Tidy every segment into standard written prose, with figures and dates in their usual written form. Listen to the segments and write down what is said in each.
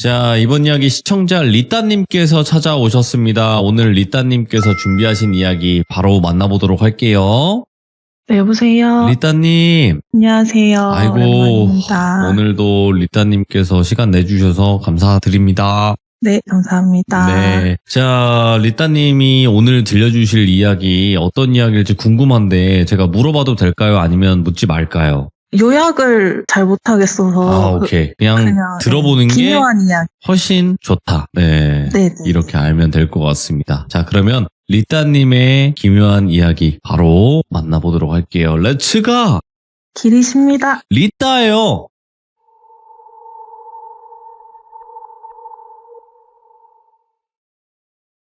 자, 이번 이야기 시청자 리따님께서 찾아오셨습니다. 오늘 리따님께서 준비하신 이야기 바로 만나보도록 할게요. 네, 여보세요. 리따님, 안녕하세요. 아이고, 오랜만입니다. 오늘도 리따님께서 시간 내주셔서 감사드립니다. 네, 감사합니다. 네. 자, 리따님이 오늘 들려주실 이야기 어떤 이야기일지 궁금한데 제가 물어봐도 될까요? 아니면 묻지 말까요? 요약을 잘 못하겠어서 오케이. 그냥 들어보는 게 기묘한 이야기. 훨씬 좋다. 네. 네. 이렇게 알면 될 것 같습니다. 자, 그러면 리따님의 기묘한 이야기 바로 만나보도록 할게요. 렛츠가! 길이십니다. 리따예요.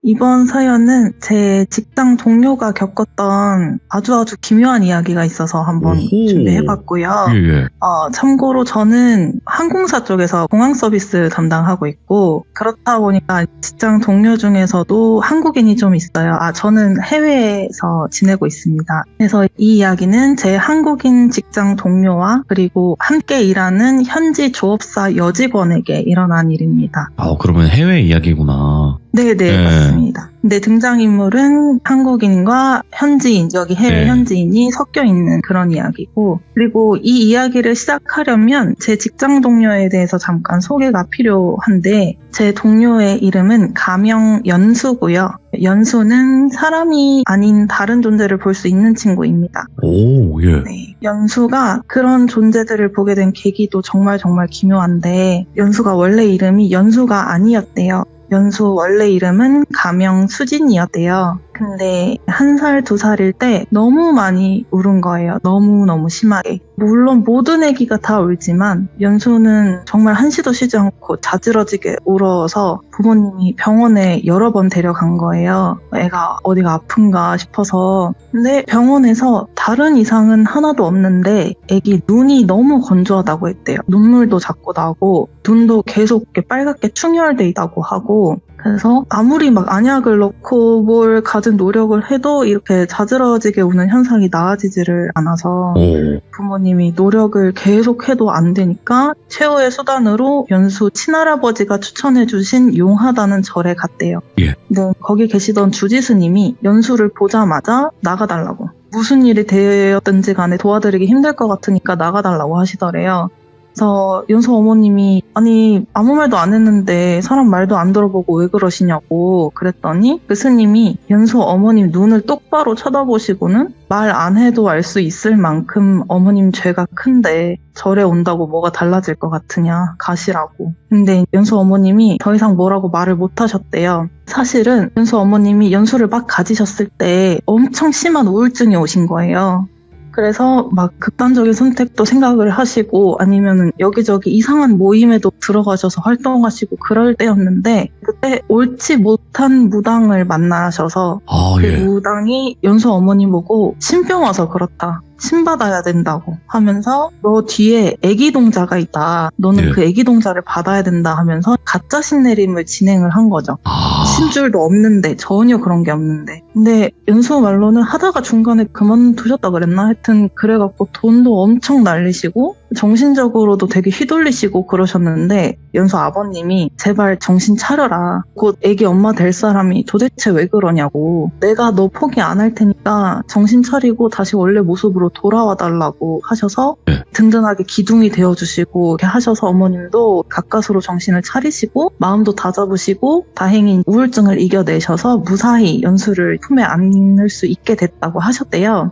이번 사연은 제 직장 동료가 겪었던 아주 기묘한 이야기가 있어서 한번 오호. 준비해봤고요. 예. 참고로 저는 항공사 쪽에서 공항 서비스 담당하고 있고, 그렇다 보니까 직장 동료 중에서도 한국인이 좀 있어요. 저는 해외에서 지내고 있습니다. 그래서 이 이야기는 제 한국인 직장 동료와 그리고 함께 일하는 현지 조업사 여직원에게 일어난 일입니다. 그러면 해외 이야기구나. 네네, 맞습니다. 근데 등장인물은 한국인과 현지인, 여기 해외 현지인이 섞여 있는 그런 이야기고, 그리고 이 이야기를 시작하려면 제 직장 동료에 대해서 잠깐 소개가 필요한데, 제 동료의 이름은 가명 연수고요. 연수는 사람이 아닌 다른 존재를 볼 수 있는 친구입니다. 오, 예. 네. 연수가 그런 존재들을 보게 된 계기도 정말 기묘한데, 연수가 원래 이름이 연수가 아니었대요. 연수 원래 이름은 가명 수진이었대요. 근데 1살, 2살일 때 너무 많이 울은 거예요. 너무 심하게. 물론 모든 애기가 다 울지만 연수는 정말 한시도 쉬지 않고 자지러지게 울어서 부모님이 병원에 여러 번 데려간 거예요. 애가 어디가 아픈가 싶어서. 근데 병원에서 다른 이상은 하나도 없는데 애기 눈이 너무 건조하다고 했대요. 눈물도 자꾸 나고 눈도 계속 이렇게 빨갛게 충혈돼 있다고 하고, 그래서 아무리 막 안약을 넣고 뭘 가진 노력을 해도 이렇게 자지러지게 우는 현상이 나아지지를 않아서 부모님이 노력을 계속해도 안 되니까 최후의 수단으로 연수 친할아버지가 추천해주신 용하다는 절에 갔대요. 예. 근데 거기 계시던 주지스님이 연수를 보자마자 나가달라고. 무슨 일이 되었든지 간에 도와드리기 힘들 것 같으니까 나가달라고 하시더래요. 그래서 연수 어머님이 아니 아무 말도 안 했는데 사람 말도 안 들어보고 왜 그러시냐고 그랬더니 그 스님이 연수 어머님 눈을 똑바로 쳐다보시고는 말 안 해도 알 수 있을 만큼 어머님 죄가 큰데 절에 온다고 뭐가 달라질 것 같으냐 가시라고. 근데 연수 어머님이 더 이상 뭐라고 말을 못 하셨대요. 사실은 연수 어머님이 연수를 막 가지셨을 때 엄청 심한 우울증이 오신 거예요. 그래서 막 극단적인 선택도 생각을 하시고 아니면은 여기저기 이상한 모임에도 들어가셔서 활동하시고 그럴 때였는데, 그때 옳지 못한 무당을 만나셔서 그 무당이 연수 어머님 보고 신병 와서 그렇다. 신 받아야 된다고 하면서 너 뒤에 애기 동자가 있다. 너는 그 애기 동자를 받아야 된다 하면서 가짜 신내림을 진행을 한 거죠. 신줄도 없는데, 전혀 그런 게 없는데. 근데 연수 말로는 하다가 중간에 그만두셨다 그랬나? 하여튼 그래갖고 돈도 엄청 날리시고 정신적으로도 되게 휘둘리시고 그러셨는데, 연수 아버님이 제발 정신 차려라. 곧 애기 엄마 될 사람이 도대체 왜 그러냐고. 내가 너 포기 안 할 테니까 정신 차리고 다시 원래 모습으로 돌아와 달라고 하셔서 든든하게 기둥이 되어주시고 이렇게 하셔서 어머님도 가까스로 정신을 차리시고 마음도 다잡으시고 다행히 우울증을 이겨내셔서 무사히 연수를 품에 안을 수 있게 됐다고 하셨대요.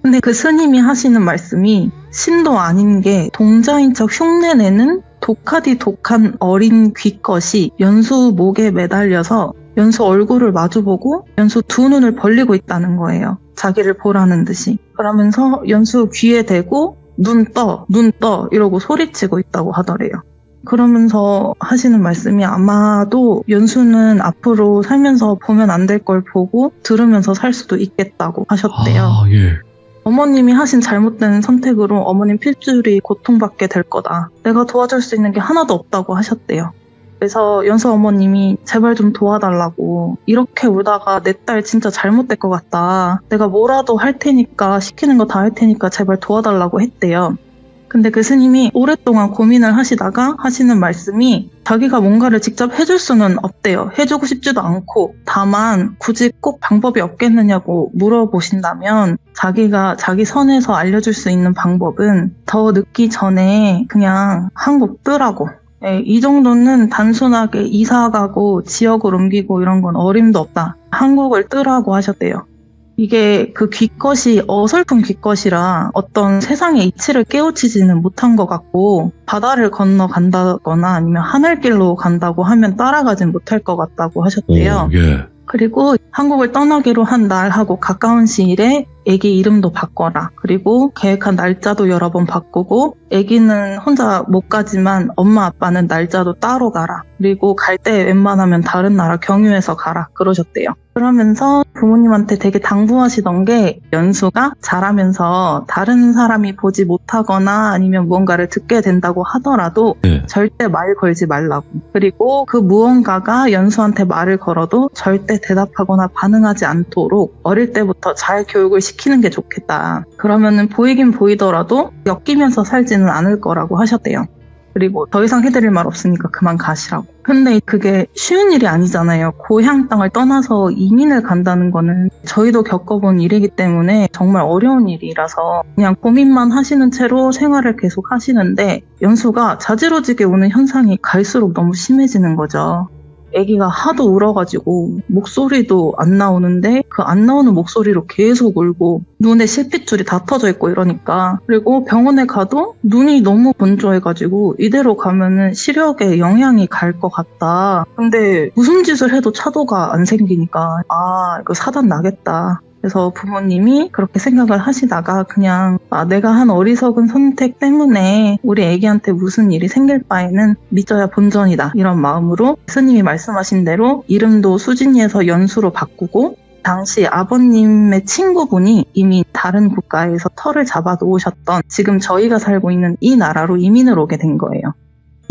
근데 그 스님이 하시는 말씀이 신도 아닌 게 동자인 척 흉내내는 독한 어린 귀것이 연수 목에 매달려서 연수 얼굴을 마주보고 연수 두 눈을 벌리고 있다는 거예요. 자기를 보라는 듯이. 그러면서 연수 귀에 대고 눈 떠 이러고 소리치고 있다고 하더래요. 그러면서 하시는 말씀이 아마도 연수는 앞으로 살면서 보면 안 될 걸 보고 들으면서 살 수도 있겠다고 하셨대요. 어머님이 하신 잘못된 선택으로 어머님 필줄이 고통받게 될 거다. 내가 도와줄 수 있는 게 하나도 없다고 하셨대요. 그래서 연수 어머님이 제발 좀 도와달라고, 이렇게 울다가 내 딸 진짜 잘못될 것 같다. 내가 뭐라도 할 테니까, 시키는 거 다 할 테니까 제발 도와달라고 했대요. 근데 그 스님이 오랫동안 고민을 하시다가 하시는 말씀이 자기가 뭔가를 직접 해줄 수는 없대요. 해주고 싶지도 않고 다만 굳이 꼭 방법이 없겠느냐고 물어보신다면 자기가 자기 선에서 알려줄 수 있는 방법은 더 늦기 전에 그냥 한국 뜨라고. 네, 이 정도는 단순하게 이사 가고 지역을 옮기고 이런 건 어림도 없다. 한국을 뜨라고 하셨대요. 이게 그 귀것이 어설픈 귀것이라 어떤 세상의 이치를 깨우치지는 못한 것 같고 바다를 건너간다거나 아니면 하늘길로 간다고 하면 따라가진 못할 것 같다고 하셨대요. 예. 그리고 한국을 떠나기로 한 날하고 가까운 시일에 아기 이름도 바꿔라. 그리고 계획한 날짜도 여러 번 바꾸고 아기는 혼자 못 가지만 엄마 아빠는 날짜도 따로 가라. 그리고 갈 때 웬만하면 다른 나라 경유해서 가라. 그러셨대요. 그러면서 부모님한테 되게 당부하시던 게 연수가 자라면서 다른 사람이 보지 못하거나 아니면 무언가를 듣게 된다고 하더라도 네. 절대 말 걸지 말라고. 그리고 그 무언가가 연수한테 말을 걸어도 절대 대답하거나 반응하지 않도록 어릴 때부터 잘 교육을 시키는 게 좋겠다. 그러면은 보이긴 보이더라도 엮이면서 살지는 않을 거라고 하셨대요. 그리고 더 이상 해드릴 말 없으니까 그만 가시라고. 근데 그게 쉬운 일이 아니잖아요. 고향 땅을 떠나서 이민을 간다는 거는 저희도 겪어본 일이기 때문에 정말 어려운 일이라서 그냥 고민만 하시는 채로 생활을 계속 하시는데 연수가 자지러지게 우는 현상이 갈수록 너무 심해지는 거죠. 아기가 하도 울어가지고 목소리도 안 나오는데 그 안 나오는 목소리로 계속 울고 눈에 실핏줄이 다 터져 있고 이러니까 그리고 병원에 가도 눈이 너무 건조해가지고 이대로 가면은 시력에 영향이 갈 것 같다. 근데 무슨 짓을 해도 차도가 안 생기니까 이거 사단 나겠다. 그래서 부모님이 그렇게 생각을 하시다가 그냥 내가 한 어리석은 선택 때문에 우리 애기한테 무슨 일이 생길 바에는 믿어야 본전이다 이런 마음으로 스님이 말씀하신 대로 이름도 수진이에서 연수로 바꾸고 당시 아버님의 친구분이 이미 다른 국가에서 터를 잡아 놓으셨던 지금 저희가 살고 있는 이 나라로 이민을 오게 된 거예요.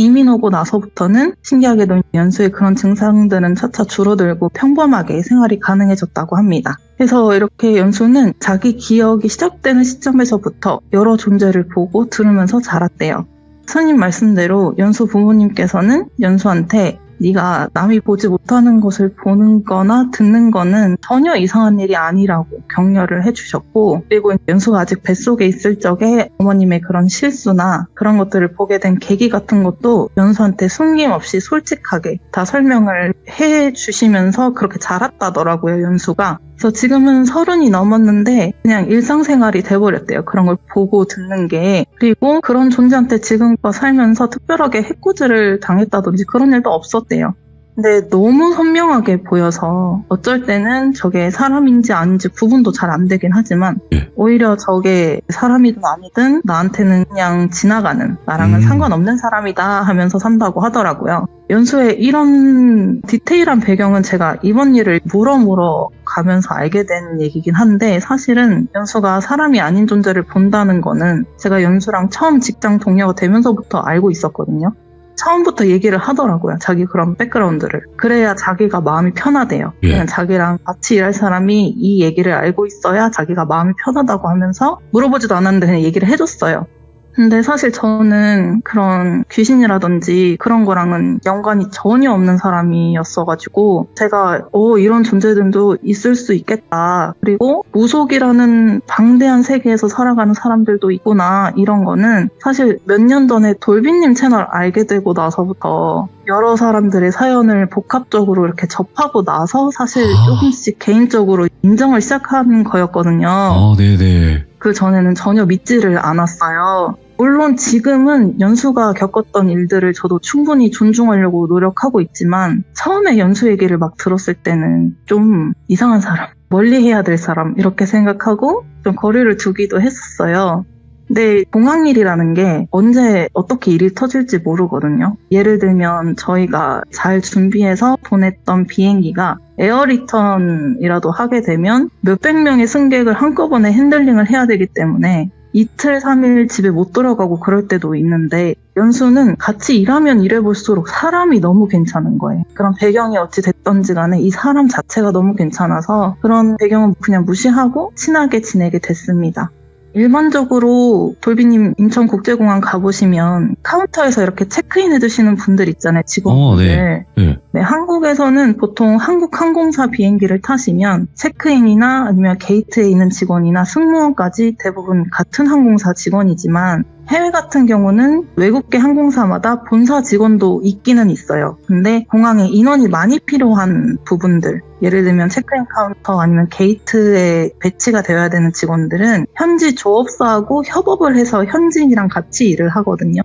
이민 오고 나서부터는 신기하게도 연수의 그런 증상들은 차차 줄어들고 평범하게 생활이 가능해졌다고 합니다. 그래서 이렇게 연수는 자기 기억이 시작되는 시점에서부터 여러 존재를 보고 들으면서 자랐대요. 스님 말씀대로 연수 부모님께서는 연수한테 네가 남이 보지 못하는 것을 보는 거나 듣는 거는 전혀 이상한 일이 아니라고 격려를 해주셨고 그리고 연수가 아직 뱃속에 있을 적에 어머님의 그런 실수나 그런 것들을 보게 된 계기 같은 것도 연수한테 숨김없이 솔직하게 다 설명을 해주시면서 그렇게 자랐다더라고요, 연수가. 그래서 지금은 30이 넘었는데 그냥 일상생활이 돼버렸대요. 그런 걸 보고 듣는 게. 그리고 그런 존재한테 지금껏 살면서 특별하게 해코지를 당했다든지 그런 일도 없었대요. 근데 너무 선명하게 보여서 어쩔 때는 저게 사람인지 아닌지 구분도 잘 안 되긴 하지만 오히려 저게 사람이든 아니든 나한테는 그냥 지나가는 나랑은 상관없는 사람이다 하면서 산다고 하더라고요. 연수의 이런 디테일한 배경은 제가 이번 일을 물어 가면서 알게 된 얘기긴 한데 사실은 연수가 사람이 아닌 존재를 본다는 거는 제가 연수랑 처음 직장 동료가 되면서부터 알고 있었거든요. 처음부터 얘기를 하더라고요. 자기 그런 백그라운드를. 그래야 자기가 마음이 편하대요. 그냥 자기랑 같이 일할 사람이 이 얘기를 알고 있어야 자기가 마음이 편하다고 하면서 물어보지도 않았는데 그냥 얘기를 해줬어요. 근데 사실 저는 그런 귀신이라든지 그런 거랑은 연관이 전혀 없는 사람이었어가지고 제가 이런 존재들도 있을 수 있겠다. 그리고 무속이라는 방대한 세계에서 살아가는 사람들도 있구나. 이런 거는 사실 몇 년 전에 돌비님 채널 알게 되고 나서부터 여러 사람들의 사연을 복합적으로 이렇게 접하고 나서 사실 조금씩 개인적으로 인정을 시작한 거였거든요. 네네. 그 전에는 전혀 믿지를 않았어요. 물론 지금은 연수가 겪었던 일들을 저도 충분히 존중하려고 노력하고 있지만 처음에 연수 얘기를 막 들었을 때는 좀 이상한 사람, 멀리해야 될 사람 이렇게 생각하고 좀 거리를 두기도 했었어요. 근데 공항일이라는 게 언제 어떻게 일이 터질지 모르거든요. 예를 들면 저희가 잘 준비해서 보냈던 비행기가 에어리턴이라도 하게 되면 몇백 명의 승객을 한꺼번에 핸들링을 해야 되기 때문에 이틀, 3일 집에 못 돌아가고 그럴 때도 있는데 연수는 같이 일하면 일해볼수록 사람이 너무 괜찮은 거예요. 그런 배경이 어찌 됐던지 간에 이 사람 자체가 너무 괜찮아서 그런 배경은 그냥 무시하고 친하게 지내게 됐습니다. 일반적으로 돌비님 인천국제공항 가보시면 카운터에서 이렇게 체크인 해주시는 분들 있잖아요, 직원분들. 네. 네, 한국에서는 보통 한국 항공사 비행기를 타시면 체크인이나 아니면 게이트에 있는 직원이나 승무원까지 대부분 같은 항공사 직원이지만 해외 같은 경우는 외국계 항공사마다 본사 직원도 있기는 있어요. 근데 공항에 인원이 많이 필요한 부분들, 예를 들면 체크인 카운터 아니면 게이트에 배치가 되어야 되는 직원들은 현지 조업사하고 협업을 해서 현지인이랑 같이 일을 하거든요.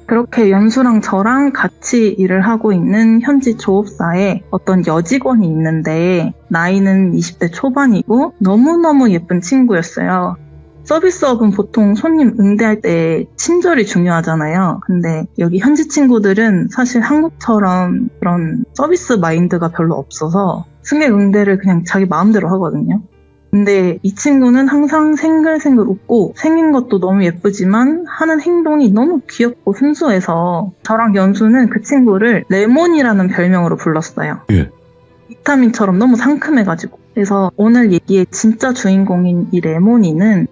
그렇게 연수랑 저랑 같이 일을 하고 있는 현지 조업사에 어떤 여직원이 있는데 나이는 20대 초반이고 너무너무 예쁜 친구였어요. 서비스업은 보통 손님 응대할 때 친절이 중요하잖아요. 근데 여기 현지 친구들은 사실 한국처럼 그런 서비스 마인드가 별로 없어서 승객 응대를 그냥 자기 마음대로 하거든요. 근데 이 친구는 항상 생글생글 웃고 생긴 것도 너무 예쁘지만 하는 행동이 너무 귀엽고 순수해서 저랑 연수는 그 친구를 레몬이라는 별명으로 불렀어요. 예. 비타민처럼 너무 상큼해가지고. 그래서 오늘 얘기의 진짜 주인공인 이 레몬이는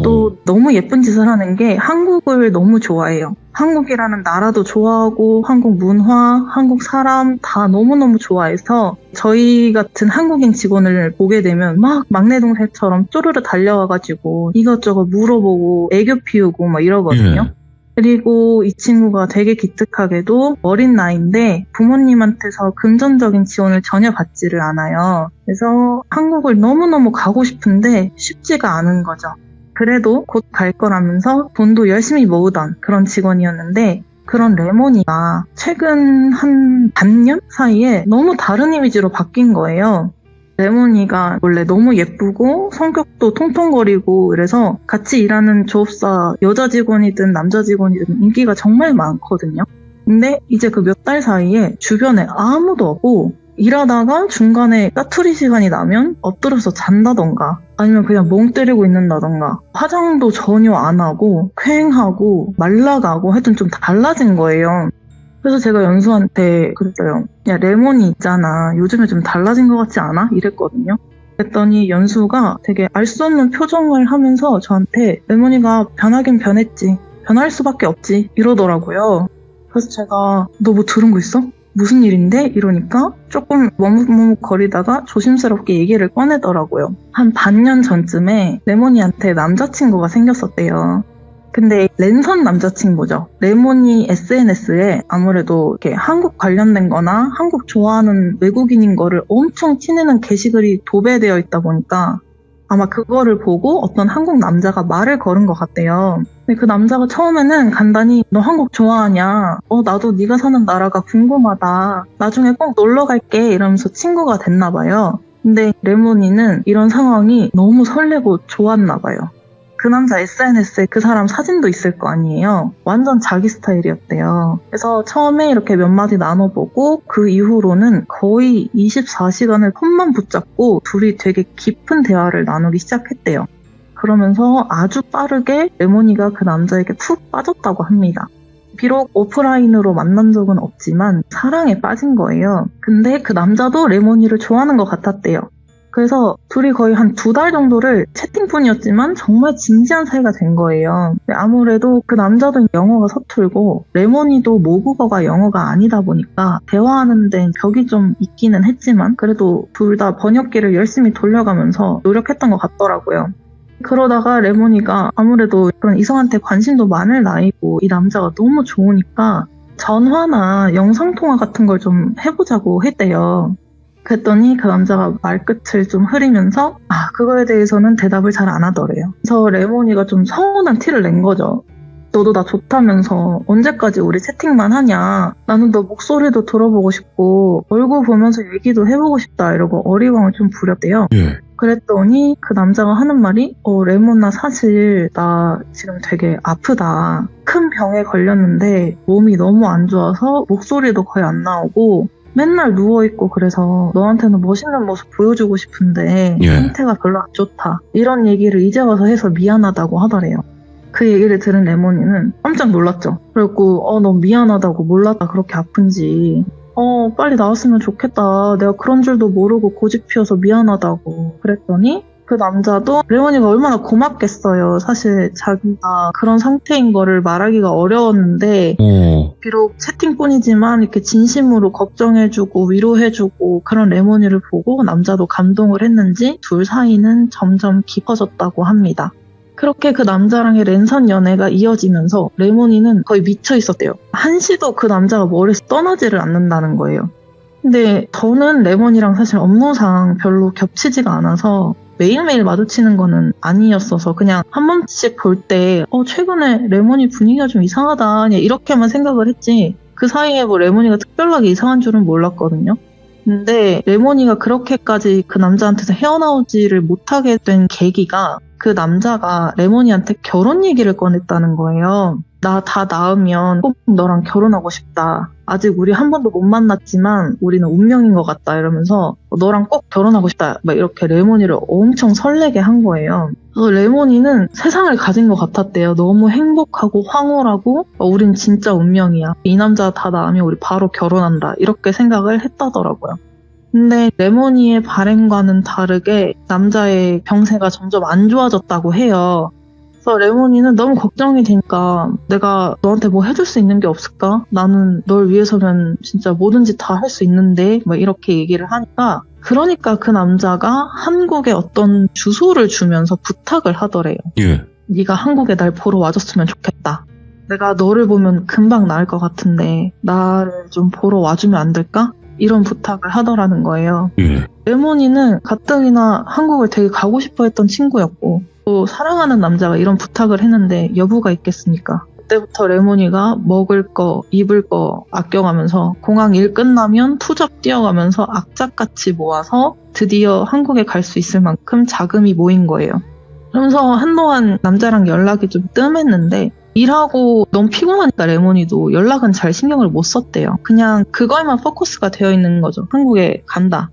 또 너무 예쁜 짓을 하는 게 한국을 너무 좋아해요. 한국이라는 나라도 좋아하고 한국 문화, 한국 사람 다 너무너무 좋아해서 저희 같은 한국인 직원을 보게 되면 막 막내 동생처럼 쪼르르 달려와가지고 이것저것 물어보고 애교 피우고 막 이러거든요. 그리고 이 친구가 되게 기특하게도 어린 나이인데 부모님한테서 금전적인 지원을 전혀 받지를 않아요. 그래서 한국을 너무너무 가고 싶은데 쉽지가 않은 거죠. 그래도 곧 갈 거라면서 돈도 열심히 모으던 그런 직원이었는데 그런 레몬이가 최근 한 반년 사이에 너무 다른 이미지로 바뀐 거예요. 레몬이가 원래 너무 예쁘고 성격도 통통거리고 그래서 같이 일하는 조업사 여자 직원이든 남자 직원이든 인기가 정말 많거든요. 근데 이제 그 몇 달 사이에 주변에 아무도 없고 일하다가 중간에 까투리 시간이 나면 엎드려서 잔다던가 아니면 그냥 멍 때리고 있는다던가 화장도 전혀 안 하고 쾌행하고 말라가고 하여튼 좀 달라진 거예요. 그래서 제가 연수한테 그랬어요. 야, 레몬이 있잖아. 요즘에 좀 달라진 것 같지 않아? 이랬거든요. 그랬더니 연수가 되게 알 수 없는 표정을 하면서 저한테 레몬이가 변하긴 변했지. 변할 수밖에 없지. 이러더라고요. 그래서 제가 너 뭐 들은 거 있어? 무슨 일인데? 이러니까 조금 머뭇머뭇거리다가 조심스럽게 얘기를 꺼내더라고요. 한 반년 전쯤에 레몬이한테 남자친구가 생겼었대요. 근데 랜선 남자친구죠. 레몬이 SNS에 아무래도 이렇게 한국 관련된 거나 한국 좋아하는 외국인인 거를 엄청 티내는 게시글이 도배되어 있다 보니까 아마 그거를 보고 어떤 한국 남자가 말을 걸은 것 같대요. 근데 그 남자가 처음에는 간단히 너 한국 좋아하냐? 나도 네가 사는 나라가 궁금하다. 나중에 꼭 놀러 갈게 이러면서 친구가 됐나 봐요. 근데 레몬이는 이런 상황이 너무 설레고 좋았나 봐요. 그 남자 SNS에 그 사람 사진도 있을 거 아니에요. 완전 자기 스타일이었대요. 그래서 처음에 이렇게 몇 마디 나눠보고 그 이후로는 거의 24시간을 폰만 붙잡고 둘이 되게 깊은 대화를 나누기 시작했대요. 그러면서 아주 빠르게 레몬이가 그 남자에게 푹 빠졌다고 합니다. 비록 오프라인으로 만난 적은 없지만 사랑에 빠진 거예요. 근데 그 남자도 레몬이를 좋아하는 것 같았대요. 그래서 둘이 거의 한 2달 정도를 채팅뿐이었지만 정말 진지한 사이가 된 거예요. 아무래도 그 남자도 영어가 서툴고 레몬이도 모국어가 영어가 아니다 보니까 대화하는 데는 벽이 좀 있기는 했지만 그래도 둘 다 번역기를 열심히 돌려가면서 노력했던 것 같더라고요. 그러다가 레몬이가 아무래도 그런 이성한테 관심도 많을 나이고 이 남자가 너무 좋으니까 전화나 영상통화 같은 걸 좀 해보자고 했대요. 그랬더니 그 남자가 말끝을 좀 흐리면서 그거에 대해서는 대답을 잘 안 하더래요. 그래서 레몬이가 좀 서운한 티를 낸 거죠. 너도 나 좋다면서 언제까지 우리 채팅만 하냐. 나는 너 목소리도 들어보고 싶고 얼굴 보면서 얘기도 해보고 싶다 이러고 어리광을 좀 부렸대요. 예. 그랬더니 그 남자가 하는 말이 레몬아 사실 나 지금 되게 아프다. 큰 병에 걸렸는데 몸이 너무 안 좋아서 목소리도 거의 안 나오고 맨날 누워있고 그래서 너한테는 멋있는 모습 보여주고 싶은데 상태가 별로 안 좋다. 이런 얘기를 이제 와서 해서 미안하다고 하더래요. 그 얘기를 들은 레몬이는 깜짝 놀랐죠. 그리고 너무 미안하다고 몰랐다 그렇게 아픈지. 빨리 나았으면 좋겠다. 내가 그런 줄도 모르고 고집 피워서 미안하다고. 그랬더니 그 남자도 레몬이가 얼마나 고맙겠어요. 사실 자기가 그런 상태인 거를 말하기가 어려웠는데 비록 채팅뿐이지만 이렇게 진심으로 걱정해주고 위로해주고 그런 레몬이를 보고 남자도 감동을 했는지 둘 사이는 점점 깊어졌다고 합니다. 그렇게 그 남자랑의 랜선 연애가 이어지면서 레몬이는 거의 미쳐 있었대요. 한시도 그 남자가 머리에서 떠나지를 않는다는 거예요. 근데 저는 레몬이랑 사실 업무상 별로 겹치지가 않아서 매일매일 마주치는 거는 아니었어서 그냥 한 번씩 볼 때 최근에 레몬이 분위기가 좀 이상하다 그냥 이렇게만 생각을 했지 그 사이에 뭐 레몬이가 특별하게 이상한 줄은 몰랐거든요. 근데 레몬이가 그렇게까지 그 남자한테서 헤어나오지를 못하게 된 계기가 그 남자가 레몬이한테 결혼 얘기를 꺼냈다는 거예요. 나 다 낳으면 꼭 너랑 결혼하고 싶다. 아직 우리 한 번도 못 만났지만 우리는 운명인 것 같다 이러면서 너랑 꼭 결혼하고 싶다. 막 이렇게 레몬이를 엄청 설레게 한 거예요. 그래서 레몬이는 세상을 가진 것 같았대요. 너무 행복하고 황홀하고 우린 진짜 운명이야. 이 남자 다 낳으면 우리 바로 결혼한다. 이렇게 생각을 했다더라고요. 근데 레몬이의 바람과는 다르게 남자의 병세가 점점 안 좋아졌다고 해요. 그래서 레몬이는 너무 걱정이 되니까 내가 너한테 뭐 해줄 수 있는 게 없을까? 나는 널 위해서면 진짜 뭐든지 다 할 수 있는데 막 이렇게 얘기를 하니까 그러니까 그 남자가 한국에 어떤 주소를 주면서 부탁을 하더래요. 예. 네가 한국에 날 보러 와줬으면 좋겠다. 내가 너를 보면 금방 나을 것 같은데 나를 좀 보러 와주면 안 될까? 이런 부탁을 하더라는 거예요. 예. 레몬이는 가뜩이나 한국을 되게 가고 싶어 했던 친구였고 또 사랑하는 남자가 이런 부탁을 했는데 여부가 있겠습니까? 그때부터 레몬이가 먹을 거, 입을 거 아껴가면서 공항 일 끝나면 투잡 뛰어가면서 악착같이 모아서 드디어 한국에 갈 수 있을 만큼 자금이 모인 거예요. 그러면서 한동안 남자랑 연락이 좀 뜸했는데 일하고 너무 피곤하니까 레몬이도 연락은 잘 신경을 못 썼대요. 그냥 그거에만 포커스가 되어 있는 거죠. 한국에 간다.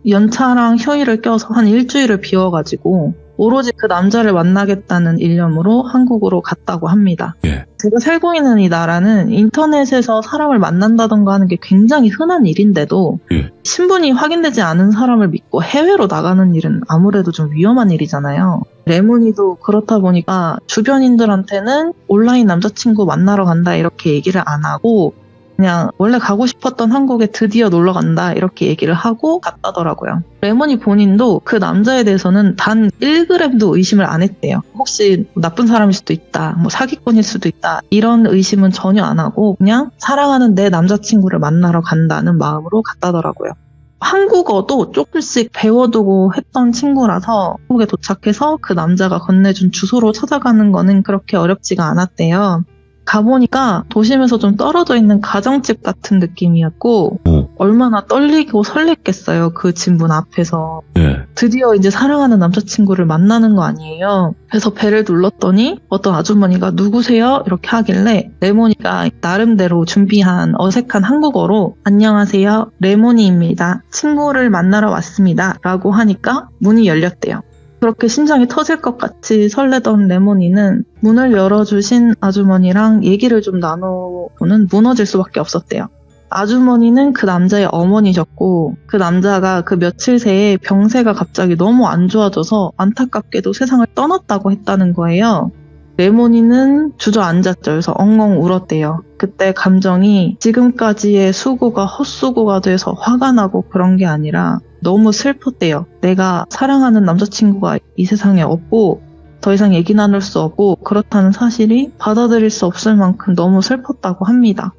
연차랑 휴일을 껴서 한 일주일을 비워가지고 오로지 그 남자를 만나겠다는 일념으로 한국으로 갔다고 합니다. 예. 제가 살고 있는 이 나라는 인터넷에서 사람을 만난다던가 하는 게 굉장히 흔한 일인데도 신분이 확인되지 않은 사람을 믿고 해외로 나가는 일은 아무래도 좀 위험한 일이잖아요. 레몬이도 그렇다 보니까 주변인들한테는 온라인 남자친구 만나러 간다 이렇게 얘기를 안 하고 그냥 원래 가고 싶었던 한국에 드디어 놀러 간다 이렇게 얘기를 하고 갔다더라고요. 레몬이 본인도 그 남자에 대해서는 단 1g도 의심을 안 했대요. 혹시 나쁜 사람일 수도 있다, 뭐 사기꾼일 수도 있다 이런 의심은 전혀 안 하고 그냥 사랑하는 내 남자친구를 만나러 간다는 마음으로 갔다더라고요. 한국어도 조금씩 배워두고 했던 친구라서 한국에 도착해서 그 남자가 건네준 주소로 찾아가는 거는 그렇게 어렵지가 않았대요. 가보니까 도심에서 좀 떨어져 있는 가정집 같은 느낌이었고 얼마나 떨리고 설렜겠어요. 그 집 문 앞에서. 예. 드디어 이제 사랑하는 남자친구를 만나는 거 아니에요. 그래서 배를 눌렀더니 어떤 아주머니가 누구세요? 이렇게 하길래 레몬이가 나름대로 준비한 어색한 한국어로 안녕하세요. 레몬이입니다. 친구를 만나러 왔습니다. 라고 하니까 문이 열렸대요. 그렇게 심장이 터질 것 같이 설레던 레몬이는 문을 열어주신 아주머니랑 얘기를 좀 나누고는 무너질 수밖에 없었대요. 아주머니는 그 남자의 어머니셨고 그 남자가 그 며칠 새에 병세가 갑자기 너무 안 좋아져서 안타깝게도 세상을 떠났다고 했다는 거예요. 레몬이는 주저앉았죠. 그래서 엉엉 울었대요. 그때 감정이 지금까지의 수고가 헛수고가 돼서 화가 나고 그런 게 아니라 너무 슬펐대요. 내가 사랑하는 남자친구가 이 세상에 없고 더 이상 얘기 나눌 수 없고 그렇다는 사실이 받아들일 수 없을 만큼 너무 슬펐다고 합니다.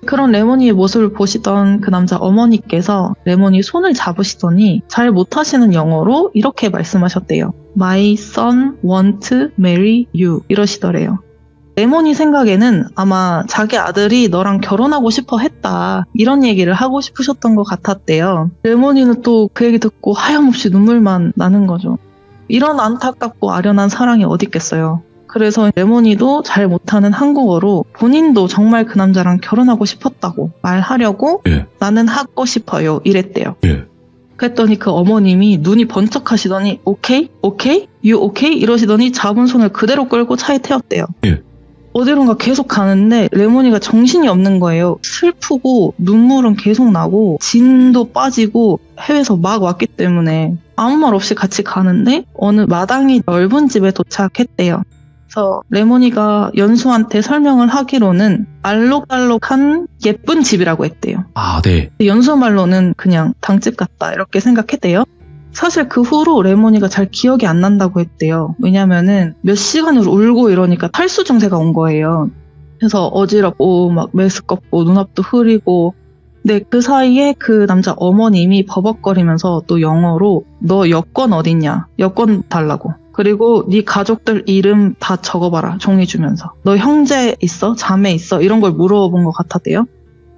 그런 레몬이의 모습을 보시던 그 남자 어머니께서 레몬이 손을 잡으시더니 잘 못하시는 영어로 이렇게 말씀하셨대요. My son want to marry you 이러시더래요. 레몬이 생각에는 아마 자기 아들이 너랑 결혼하고 싶어 했다 이런 얘기를 하고 싶으셨던 것 같았대요. 레몬이는 또 그 얘기 듣고 하염없이 눈물만 나는 거죠. 이런 안타깝고 아련한 사랑이 어디 있겠어요. 그래서 레몬이도 잘 못하는 한국어로 본인도 정말 그 남자랑 결혼하고 싶었다고 말하려고 나는 하고 싶어요 이랬대요. 그랬더니 그 어머님이 눈이 번쩍 하시더니 오케이? 오케이? You okay? 이러시더니 잡은 손을 그대로 끌고 차에 태웠대요. 어디론가 계속 가는데 레몬이가 정신이 없는 거예요. 슬프고 눈물은 계속 나고 진도 빠지고 해외에서 막 왔기 때문에 아무 말 없이 같이 가는데 어느 마당이 넓은 집에 도착했대요. 그래서 레몬이가 연수한테 설명을 하기로는 알록달록한 예쁜 집이라고 했대요. 아, 네. 연수 말로는 그냥 당집 같다 이렇게 생각했대요. 사실 그 후로 레몬이가 잘 기억이 안 난다고 했대요. 왜냐면은 몇 시간을 울고 이러니까 탈수 증세가 온 거예요. 그래서 어지럽고 막 메스껍고 눈앞도 흐리고. 근데 그 사이에 그 남자 어머님이 버벅거리면서 또 영어로 너 여권 어딨냐? 여권 달라고. 그리고 네 가족들 이름 다 적어봐라. 종이 주면서. 너 형제 있어? 자매 있어? 이런 걸 물어본 것 같았대요.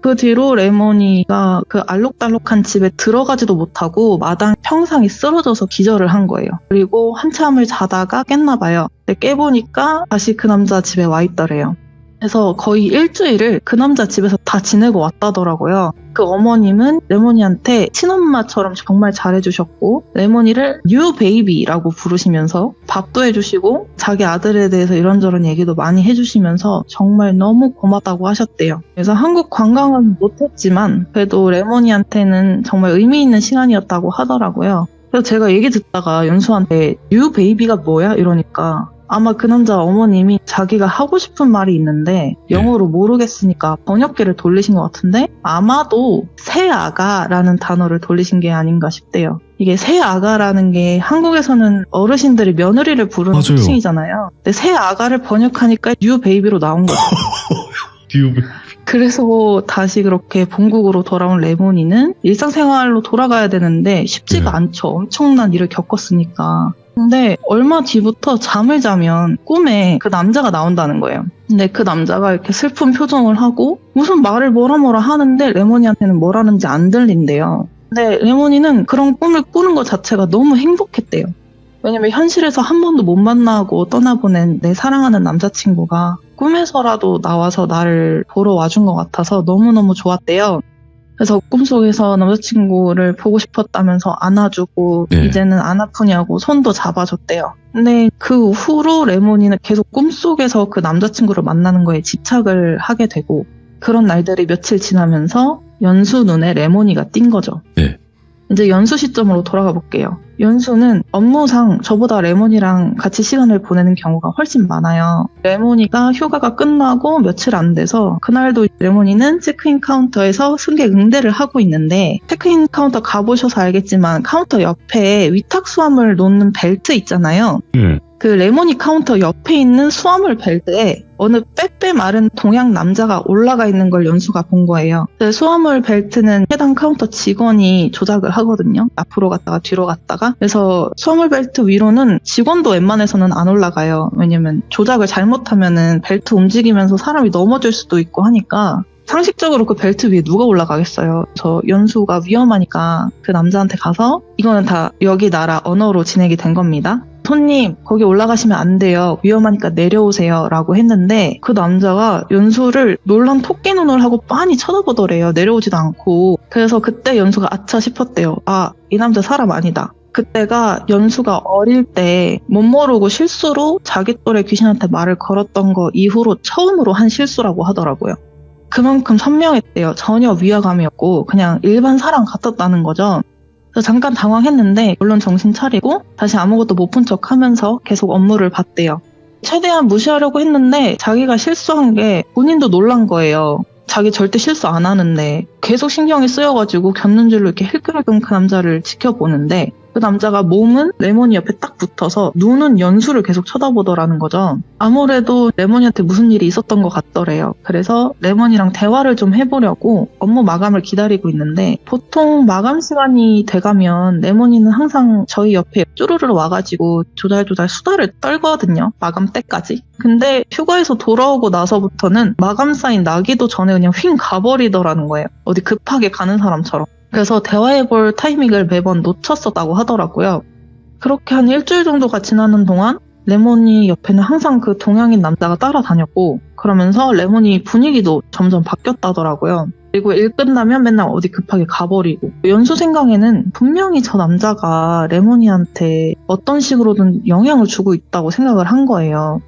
그 뒤로 레몬이가 그 알록달록한 집에 들어가지도 못하고 마당 평상에 쓰러져서 기절을 한 거예요. 그리고 한참을 자다가 깼나 봐요. 근데 깨보니까 다시 그 남자 집에 와 있더래요. 그래서 거의 일주일을 그 남자 집에서 다 지내고 왔다더라고요. 그 어머님은 레몬이한테 친엄마처럼 정말 잘해주셨고 레몬이를 뉴 베이비라고 부르시면서 밥도 해주시고 자기 아들에 대해서 이런저런 얘기도 많이 해주시면서 정말 너무 고맙다고 하셨대요. 그래서 한국 관광은 못했지만 그래도 레몬이한테는 정말 의미 있는 시간이었다고 하더라고요. 그래서 제가 얘기 듣다가 연수한테 뉴 베이비가 뭐야? 이러니까 아마 그 남자 어머님이 자기가 하고 싶은 말이 있는데 영어로 모르겠으니까 번역기를 돌리신 것 같은데 아마도 새아가라는 단어를 돌리신 게 아닌가 싶대요. 이게 새아가라는 게 한국에서는 어르신들이 며느리를 부르는 맞아요. 호칭이잖아요. 근데 새아가를 번역하니까 뉴 베이비로 나온 거죠. 그래서 다시 그렇게 본국으로 돌아온 레몬이는 일상생활로 돌아가야 되는데 쉽지가 않죠. 엄청난 일을 겪었으니까. 근데 얼마 뒤부터 잠을 자면 꿈에 그 남자가 나온다는 거예요. 근데 그 남자가 이렇게 슬픈 표정을 하고 무슨 말을 뭐라 하는데 레몬이한테는 뭐라는지 안 들린대요. 근데 레몬이는 그런 꿈을 꾸는 것 자체가 너무 행복했대요. 왜냐면 현실에서 한 번도 못 만나고 떠나보낸 내 사랑하는 남자친구가 꿈에서라도 나와서 나를 보러 와준 것 같아서 너무너무 좋았대요. 그래서 꿈속에서 남자친구를 보고 싶었다면서 안아주고 이제는 안 아프냐고 손도 잡아줬대요. 근데 그 후로 레몬이는 계속 꿈속에서 그 남자친구를 만나는 거에 집착을 하게 되고 그런 날들이 며칠 지나면서 연수 눈에 레몬이가 띈 거죠. 네. 이제 연수 시점으로 돌아가 볼게요. 연수는 업무상 저보다 레몬이랑 같이 시간을 보내는 경우가 훨씬 많아요. 레몬이가 휴가가 끝나고 며칠 안 돼서 그날도 레몬이는 체크인 카운터에서 승객 응대를 하고 있는데 체크인 카운터 가보셔서 알겠지만 카운터 옆에 위탁 수화물 놓는 벨트 있잖아요. 그 레몬이 카운터 옆에 있는 수화물 벨트에 어느 빼빼 마른 동양 남자가 올라가 있는 걸 연수가 본 거예요. 수화물 벨트는 해당 카운터 직원이 조작을 하거든요. 앞으로 갔다가 뒤로 갔다가. 그래서 수화물 벨트 위로는 직원도 웬만해서는 안 올라가요. 왜냐면 조작을 잘못하면은 벨트 움직이면서 사람이 넘어질 수도 있고 하니까 상식적으로 그 벨트 위에 누가 올라가겠어요. 그래서 연수가 위험하니까 그 남자한테 가서 이거는 다 여기 나라 언어로 진행이 된 겁니다. 손님 거기 올라가시면 안 돼요. 위험하니까 내려오세요 라고 했는데 그 남자가 연수를 놀란 토끼 눈을 하고 빤히 쳐다보더래요. 내려오지도 않고. 그래서 그때 연수가 아차 싶었대요. 아, 이 남자 사람 아니다. 그때가 연수가 어릴 때 못 모르고 실수로 자기 또래 귀신한테 말을 걸었던 거 이후로 처음으로 한 실수라고 하더라고요. 그만큼 선명했대요. 전혀 위화감이 없고 그냥 일반 사람 같았다는 거죠. 그래서 잠깐 당황했는데 물론 정신 차리고 다시 아무것도 못 본 척 하면서 계속 업무를 봤대요. 최대한 무시하려고 했는데 자기가 실수한 게 본인도 놀란 거예요. 자기 절대 실수 안 하는데 계속 신경이 쓰여가지고 곁눈질로 이렇게 힐끔힐끔 그 남자를 지켜보는데 그 남자가 몸은 레몬이 옆에 딱 붙어서 눈은 연수를 계속 쳐다보더라는 거죠. 아무래도 레몬이한테 무슨 일이 있었던 것 같더래요. 그래서 레몬이랑 대화를 좀 해보려고 업무 마감을 기다리고 있는데 보통 마감 시간이 돼가면 레몬이는 항상 저희 옆에 쭈루루로 와가지고 조달조달 수다를 떨거든요. 마감 때까지. 근데 휴가에서 돌아오고 나서부터는 마감 사인 나기도 전에 그냥 휙 가버리더라는 거예요. 어디 급하게 가는 사람처럼. 그래서 대화해볼 타이밍을 매번 놓쳤었다고 하더라고요. 그렇게 한 일주일 정도가 지나는 동안 레몬이 옆에는 항상 그 동양인 남자가 따라다녔고 그러면서 레몬이 분위기도 점점 바뀌었다더라고요. 그리고 일 끝나면 맨날 어디 급하게 가버리고 연수 생각에는 분명히 저 남자가 레몬이한테 어떤 식으로든 영향을 주고 있다고 생각을 한 거예요.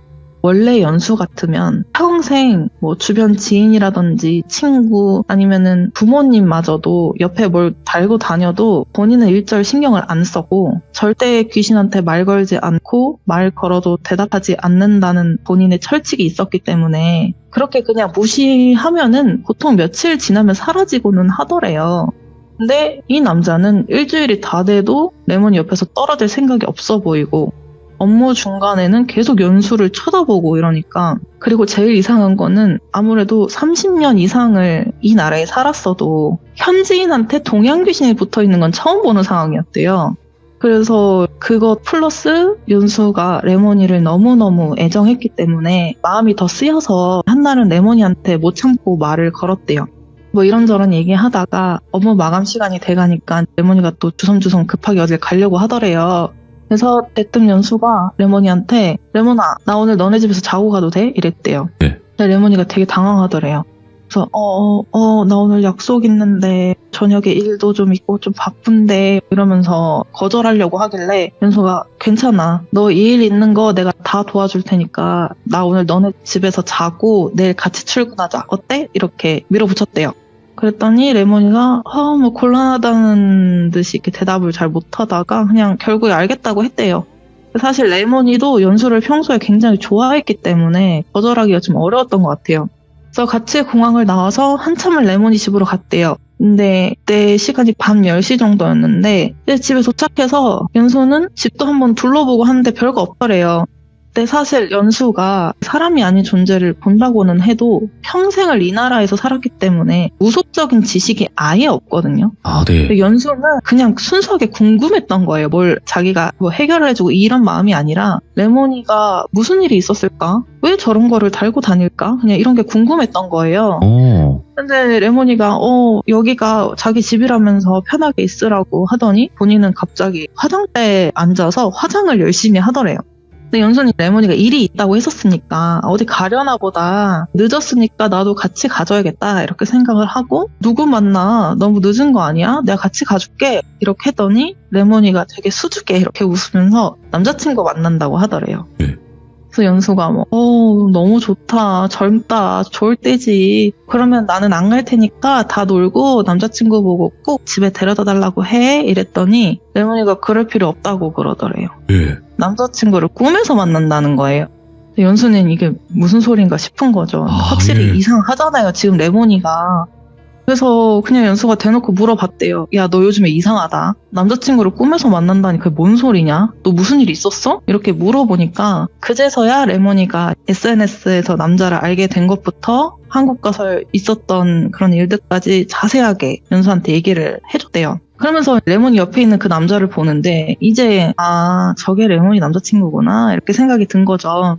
원래 연수 같으면 평생 뭐 주변 지인이라든지 친구 아니면은 부모님마저도 옆에 뭘 달고 다녀도 본인은 일절 신경을 안 쓰고 절대 귀신한테 말 걸지 않고 말 걸어도 대답하지 않는다는 본인의 철칙이 있었기 때문에 그렇게 그냥 무시하면은 보통 며칠 지나면 사라지고는 하더래요. 근데 이 남자는 일주일이 다 돼도 레몬이 옆에서 떨어질 생각이 없어 보이고 업무 중간에는 계속 연수를 쳐다보고 이러니까 그리고 제일 이상한 거는 아무래도 30년 이상을 이 나라에 살았어도 현지인한테 동양 귀신이 붙어있는 건 처음 보는 상황이었대요. 그래서 그것 플러스 연수가 레모니를 너무너무 애정했기 때문에 마음이 더 쓰여서 한날은 레모니한테 못 참고 말을 걸었대요. 뭐 이런저런 얘기하다가 업무 마감 시간이 돼가니까 레모니가 또 주섬주섬 급하게 어딜 가려고 하더래요. 그래서 대뜸 연수가 레모니한테 레모나 나 오늘 너네 집에서 자고 가도 돼? 이랬대요. 네. 근데 레모니가 되게 당황하더래요. 그래서 나 오늘 약속 있는데 저녁에 일도 좀 있고 좀 바쁜데 이러면서 거절하려고 하길래 연수가 괜찮아. 너 이 일 있는 거 내가 다 도와줄 테니까 나 오늘 너네 집에서 자고 내일 같이 출근하자. 어때? 이렇게 밀어붙였대요. 그랬더니 레모니가 뭐 곤란하다는 듯이 이렇게 대답을 잘 못하다가 그냥 결국에 알겠다고 했대요. 사실 레모니도 연수를 평소에 굉장히 좋아했기 때문에 거절하기가 좀 어려웠던 것 같아요. 그래서 같이 공항을 나와서 한참을 레모니 집으로 갔대요. 근데 그때 시간이 밤 10시 정도였는데 집에 도착해서 연수는 집도 한번 둘러보고 하는데 별거 없더래요. 근데 사실 연수가 사람이 아닌 존재를 본다고는 해도 평생을 이 나라에서 살았기 때문에 무속적인 지식이 아예 없거든요. 아, 네. 근데 연수는 그냥 순수하게 궁금했던 거예요. 뭘 자기가 뭐 해결을 해주고 이런 마음이 아니라 레모니가 무슨 일이 있었을까? 왜 저런 거를 달고 다닐까? 그냥 이런 게 궁금했던 거예요. 근데 레모니가 여기가 자기 집이라면서 편하게 있으라고 하더니 본인은 갑자기 화장대에 앉아서 화장을 열심히 하더래요. 근데 연수는 레모니가 일이 있다고 했었으니까 어디 가려나 보다 늦었으니까 나도 같이 가줘야겠다 이렇게 생각을 하고 누구 만나? 너무 늦은 거 아니야? 내가 같이 가줄게 이렇게 했더니 레모니가 되게 수줍게 이렇게 웃으면서 남자친구 만난다고 하더래요. 그래서 연수가 너무 좋다, 젊다, 좋을 때지. 그러면 나는 안 갈 테니까 다 놀고 남자친구 보고 꼭 집에 데려다 달라고 해. 이랬더니 레모니가 그럴 필요 없다고 그러더래요. 네. 남자친구를 꿈에서 만난다는 거예요. 연수는 이게 무슨 소린가 싶은 거죠. 확실히 예. 이상하잖아요, 지금 레모니가. 그래서 그냥 연수가 대놓고 물어봤대요. 야, 너 요즘에 이상하다. 남자친구를 꿈에서 만난다니 그게 뭔 소리냐? 너 무슨 일 있었어? 이렇게 물어보니까 그제서야 레모니가 SNS에서 남자를 알게 된 것부터 한국 가서 있었던 그런 일들까지 자세하게 연수한테 얘기를 해줬대요. 그러면서 레모니 옆에 있는 그 남자를 보는데 이제 저게 레모니 남자친구구나 이렇게 생각이 든 거죠.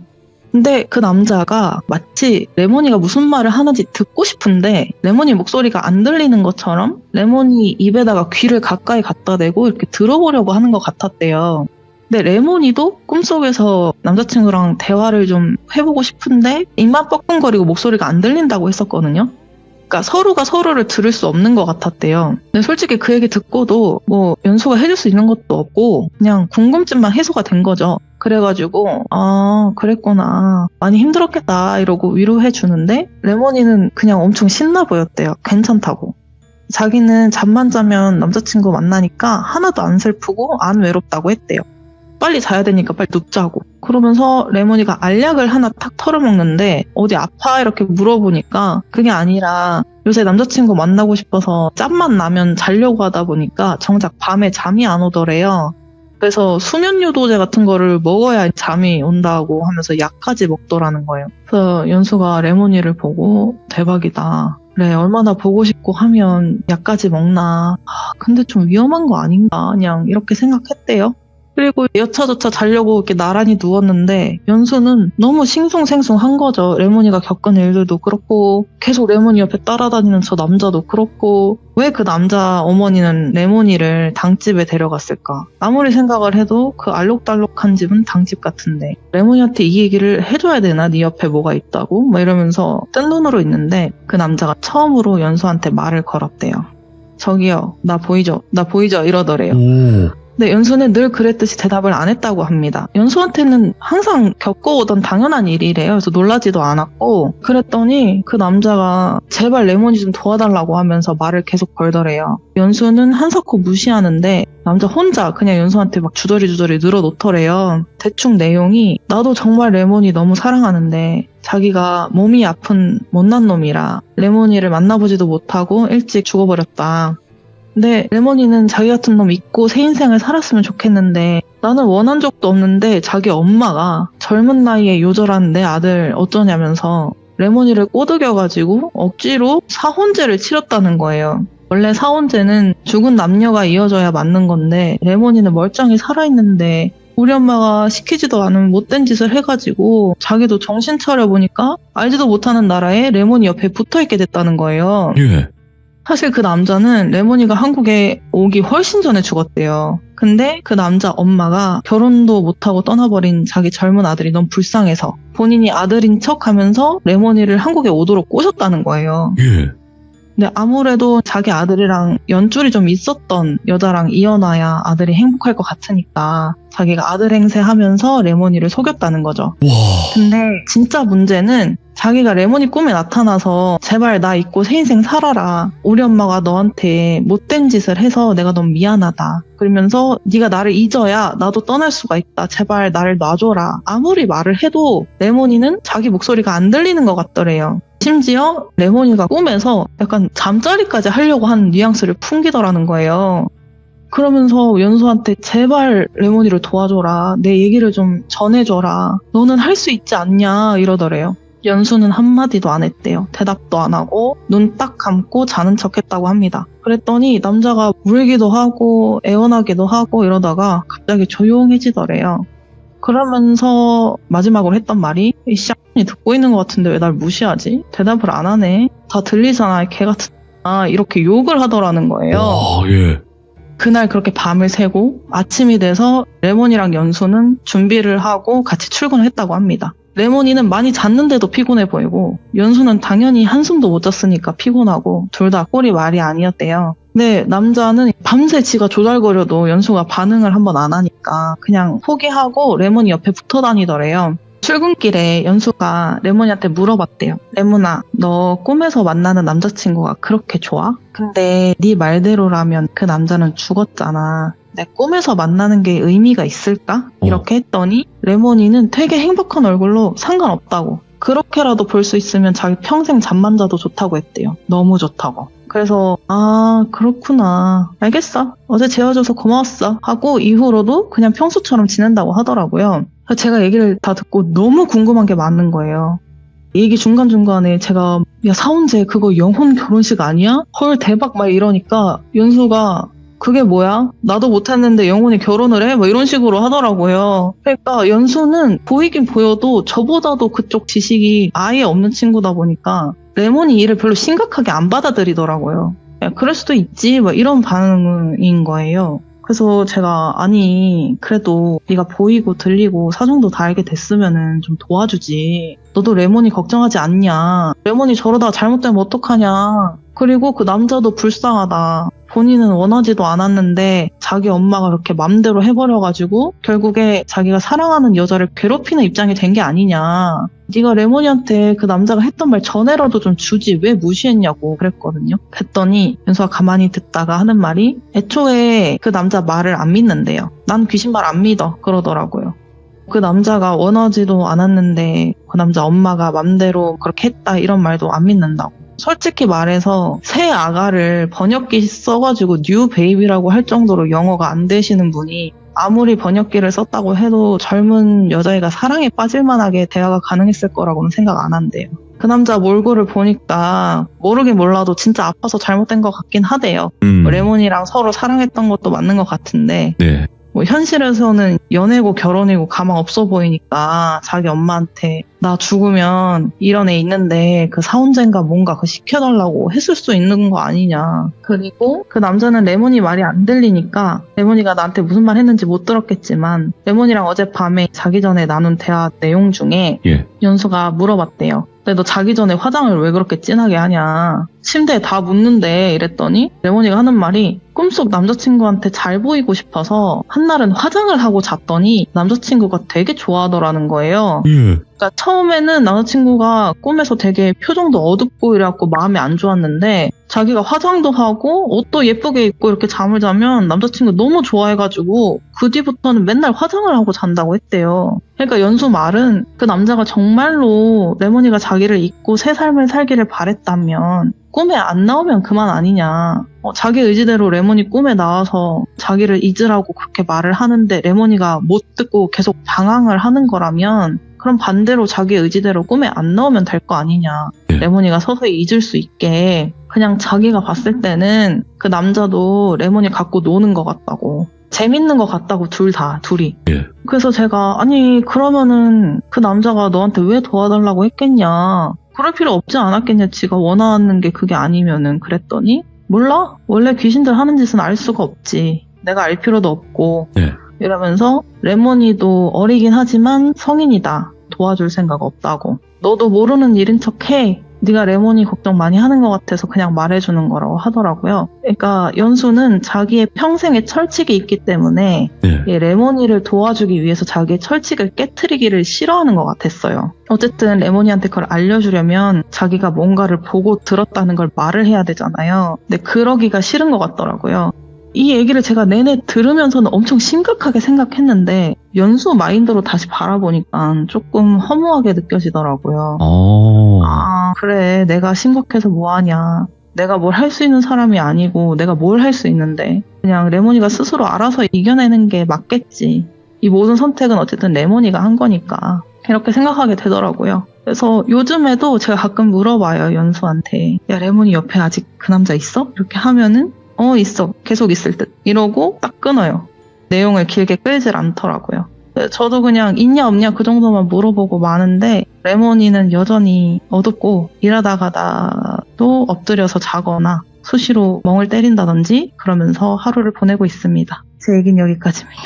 근데 그 남자가 마치 레모니가 무슨 말을 하는지 듣고 싶은데 레모니 목소리가 안 들리는 것처럼 레모니 입에다가 귀를 가까이 갖다 대고 이렇게 들어보려고 하는 것 같았대요. 근데 레모니도 꿈속에서 남자친구랑 대화를 좀 해보고 싶은데 입만 뻐끔거리고 목소리가 안 들린다고 했었거든요. 그러니까 서로가 서로를 들을 수 없는 것 같았대요. 근데 솔직히 그 얘기 듣고도 뭐 연수가 해줄 수 있는 것도 없고 그냥 궁금증만 해소가 된 거죠. 그래가지고 그랬구나. 많이 힘들었겠다 이러고 위로해 주는데 레모니는 그냥 엄청 신나 보였대요. 괜찮다고. 자기는 잠만 자면 남자친구 만나니까 하나도 안 슬프고 안 외롭다고 했대요. 빨리 자야 되니까 빨리 눕자고. 그러면서 레모니가 알약을 하나 탁 털어먹는데 어디 아파? 이렇게 물어보니까 그게 아니라 요새 남자친구 만나고 싶어서 짬만 나면 자려고 하다 보니까 정작 밤에 잠이 안 오더래요. 그래서 수면유도제 같은 거를 먹어야 잠이 온다고 하면서 약까지 먹더라는 거예요. 그래서 연수가 레모니를 보고 대박이다. 그래, 얼마나 보고 싶고 하면 약까지 먹나. 근데 좀 위험한 거 아닌가? 그냥 이렇게 생각했대요. 그리고 여차저차 자려고 이렇게 나란히 누웠는데 연수는 너무 싱숭생숭한 거죠. 레모니가 겪은 일들도 그렇고 계속 레모니 옆에 따라다니는 저 남자도 그렇고 왜 그 남자 어머니는 레모니를 당집에 데려갔을까? 아무리 생각을 해도 그 알록달록한 집은 당집 같은데 레모니한테 이 얘기를 해줘야 되나? 네 옆에 뭐가 있다고? 막 이러면서 뜬 눈으로 있는데 그 남자가 처음으로 연수한테 말을 걸었대요. 저기요, 나 보이죠? 나 보이죠? 이러더래요. 근데 연수는 늘 그랬듯이 대답을 안 했다고 합니다. 연수한테는 항상 겪어오던 당연한 일이래요. 그래서 놀라지도 않았고, 그랬더니 그 남자가 제발 레몬이 좀 도와달라고 하면서 말을 계속 걸더래요. 연수는 한사코 무시하는데 남자 혼자 그냥 연수한테 막 주저리 늘어놓더래요. 대충 내용이 나도 정말 레몬이 너무 사랑하는데 자기가 몸이 아픈 못난 놈이라 레몬이를 만나보지도 못하고 일찍 죽어버렸다. 근데 레몬이는 자기 같은 놈 잊고 새 인생을 살았으면 좋겠는데 나는 원한 적도 없는데 자기 엄마가 젊은 나이에 요절한 내 아들 어쩌냐면서 레몬이를 꼬드겨가지고 억지로 사혼제를 치렀다는 거예요. 원래 사혼제는 죽은 남녀가 이어져야 맞는 건데 레몬이는 멀쩡히 살아있는데 우리 엄마가 시키지도 않은 못된 짓을 해가지고 자기도 정신 차려보니까 알지도 못하는 나라에 레몬이 옆에 붙어있게 됐다는 거예요. 예. 사실 그 남자는 레몬이가 한국에 오기 훨씬 전에 죽었대요. 근데 그 남자 엄마가 결혼도 못하고 떠나버린 자기 젊은 아들이 너무 불쌍해서 본인이 아들인 척하면서 레몬이를 한국에 오도록 꼬셨다는 거예요. 예. 근데 아무래도 자기 아들이랑 연줄이 좀 있었던 여자랑 이어놔야 아들이 행복할 것 같으니까 자기가 아들 행세하면서 레몬이를 속였다는 거죠. 와. 근데 진짜 문제는 자기가 레몬이 꿈에 나타나서 제발 나 잊고 새 인생 살아라. 우리 엄마가 너한테 못된 짓을 해서 내가 너무 미안하다. 그러면서 네가 나를 잊어야 나도 떠날 수가 있다. 제발 나를 놔줘라. 아무리 말을 해도 레몬이는 자기 목소리가 안 들리는 것 같더래요. 심지어 레몬이가 꿈에서 약간 잠자리까지 하려고 하는 뉘앙스를 풍기더라는 거예요. 그러면서 연수한테 제발 레몬이를 도와줘라. 내 얘기를 좀 전해줘라. 너는 할 수 있지 않냐 이러더래요. 연수는 한마디도 안 했대요. 대답도 안 하고 눈 딱 감고 자는 척 했다고 합니다. 그랬더니 남자가 울기도 하고 애원하기도 하고 이러다가 갑자기 조용해지더래요. 그러면서 마지막으로 했던 말이 이 쌍이 듣고 있는 것 같은데 왜 날 무시하지? 대답을 안 하네. 다 들리잖아. 개 같은 이렇게 욕을 하더라는 거예요. 와, 예. 그날 그렇게 밤을 새고 아침이 돼서 레몬이랑 연수는 준비를 하고 같이 출근을 했다고 합니다. 레몬이는 많이 잤는데도 피곤해 보이고 연수는 당연히 한숨도 못 잤으니까 피곤하고 둘 다 꼴이 말이 아니었대요. 근데 남자는 밤새 지가 조잘거려도 연수가 반응을 한번 안 하니까 그냥 포기하고 레몬이 옆에 붙어 다니더래요. 출근길에 연수가 레몬이한테 물어봤대요. 레몬아, 너 꿈에서 만나는 남자친구가 그렇게 좋아? 근데 네 말대로라면 그 남자는 죽었잖아. 내 꿈에서 만나는 게 의미가 있을까? 이렇게 했더니 레몬이는 되게 행복한 얼굴로 상관없다고. 그렇게라도 볼 수 있으면 자기 평생 잠만 자도 좋다고 했대요. 너무 좋다고. 그래서 그렇구나. 알겠어. 어제 재워줘서 고마웠어. 하고 이후로도 그냥 평소처럼 지낸다고 하더라고요. 제가 얘기를 다 듣고 너무 궁금한 게 많은 거예요. 얘기 중간중간에 제가 야 사혼제 그거 영혼 결혼식 아니야? 헐 대박 막 이러니까 연수가 그게 뭐야? 나도 못했는데 영혼이 결혼을 해? 뭐 이런 식으로 하더라고요. 그러니까 연수는 보이긴 보여도 저보다도 그쪽 지식이 아예 없는 친구다 보니까 레몬이 일을 별로 심각하게 안 받아들이더라고요. 야, 그럴 수도 있지 뭐 이런 반응인 거예요. 그래서 제가 아니 그래도 네가 보이고 들리고 사정도 다 알게 됐으면은 좀 도와주지. 너도 레몬이 걱정하지 않냐. 레몬이 저러다가 잘못되면 어떡하냐. 그리고 그 남자도 불쌍하다. 본인은 원하지도 않았는데 자기 엄마가 그렇게 맘대로 해버려가지고 결국에 자기가 사랑하는 여자를 괴롭히는 입장이 된 게 아니냐. 네가 레몬이한테 그 남자가 했던 말 전에라도 좀 주지 왜 무시했냐고 그랬거든요. 그랬더니 연수가 가만히 듣다가 하는 말이 애초에 그 남자 말을 안 믿는데요. 난 귀신 말 안 믿어 그러더라고요. 그 남자가 원하지도 않았는데 그 남자 엄마가 맘대로 그렇게 했다 이런 말도 안 믿는다고. 솔직히 말해서 새 아가를 번역기 써가지고 뉴 베이비라고 할 정도로 영어가 안 되시는 분이 아무리 번역기를 썼다고 해도 젊은 여자애가 사랑에 빠질 만하게 대화가 가능했을 거라고는 생각 안 한대요. 그 남자 몰골을 보니까 모르긴 몰라도 진짜 아파서 잘못된 것 같긴 하대요. 레몬이랑 서로 사랑했던 것도 맞는 것 같은데 네. 뭐 현실에서는 연애고 결혼이고 가망 없어 보이니까 자기 엄마한테 나 죽으면 이런 애 있는데 그 사혼자인가 뭔가 그 시켜달라고 했을 수 있는 거 아니냐. 그리고 그 남자는 레몬이 말이 안 들리니까 레몬이가 나한테 무슨 말 했는지 못 들었겠지만 레몬이랑 어젯밤에 자기 전에 나눈 대화 내용 중에 예. 연수가 물어봤대요. 근데 너 자기 전에 화장을 왜 그렇게 진하게 하냐. 침대에 다 묻는데 이랬더니 레몬이가 하는 말이 꿈속 남자친구한테 잘 보이고 싶어서 한날은 화장을 하고 잤더니 남자친구가 되게 좋아하더라는 거예요. 예. 그러니까 처음에는 남자친구가 꿈에서 되게 표정도 어둡고 이래갖고 마음이 안 좋았는데 자기가 화장도 하고 옷도 예쁘게 입고 이렇게 잠을 자면 남자친구 너무 좋아해가지고 그 뒤부터는 맨날 화장을 하고 잔다고 했대요. 그러니까 연수 말은 그 남자가 정말로 레몬이가 자기를 잊고 새 삶을 살기를 바랬다면 꿈에 안 나오면 그만 아니냐. 자기 의지대로 레몬이 꿈에 나와서 자기를 잊으라고 그렇게 말을 하는데 레몬이가 못 듣고 계속 방황을 하는 거라면 그럼 반대로 자기 의지대로 꿈에 안 나오면 될 거 아니냐. 예. 레몬이가 서서히 잊을 수 있게 그냥 자기가 봤을 때는 그 남자도 레몬이 갖고 노는 것 같다고. 재밌는 것 같다고 둘이. 예. 그래서 제가 아니 그러면은 그 남자가 너한테 왜 도와달라고 했겠냐. 그럴 필요 없지 않았겠냐. 지가 원하는 게 그게 아니면은. 그랬더니 몰라. 원래 귀신들 하는 짓은 알 수가 없지. 내가 알 필요도 없고. 예. 이러면서 레몬이도 어리긴 하지만 성인이다. 도와줄 생각 없다고. 너도 모르는 일인 척해. 네가 레몬이 걱정 많이 하는 것 같아서 그냥 말해주는 거라고 하더라고요. 그러니까 연수는 자기의 평생의 철칙이 있기 때문에 예. 이 레몬이를 도와주기 위해서 자기의 철칙을 깨트리기를 싫어하는 것 같았어요. 어쨌든 레몬이한테 그걸 알려주려면 자기가 뭔가를 보고 들었다는 걸 말을 해야 되잖아요. 근데 그러기가 싫은 것 같더라고요. 이 얘기를 제가 내내 들으면서는 엄청 심각하게 생각했는데 연수 마인드로 다시 바라보니까 조금 허무하게 느껴지더라고요. 아, 그래. 내가 심각해서 뭐하냐. 내가 뭘 할 수 있는 사람이 아니고 내가 뭘 할 수 있는데 그냥 레몬이가 스스로 알아서 이겨내는 게 맞겠지. 이 모든 선택은 어쨌든 레몬이가 한 거니까 이렇게 생각하게 되더라고요. 그래서 요즘에도 제가 가끔 물어봐요. 연수한테. 야, 레몬이 옆에 아직 그 남자 있어? 이렇게 하면은 있어. 계속 있을 듯. 이러고 딱 끊어요. 내용을 길게 끌질 않더라고요. 저도 그냥 있냐 없냐 그 정도만 물어보고 마는데 레몬이는 여전히 어둡고 일하다가도 엎드려서 자거나 수시로 멍을 때린다든지 그러면서 하루를 보내고 있습니다. 제 얘기는 여기까지입니다.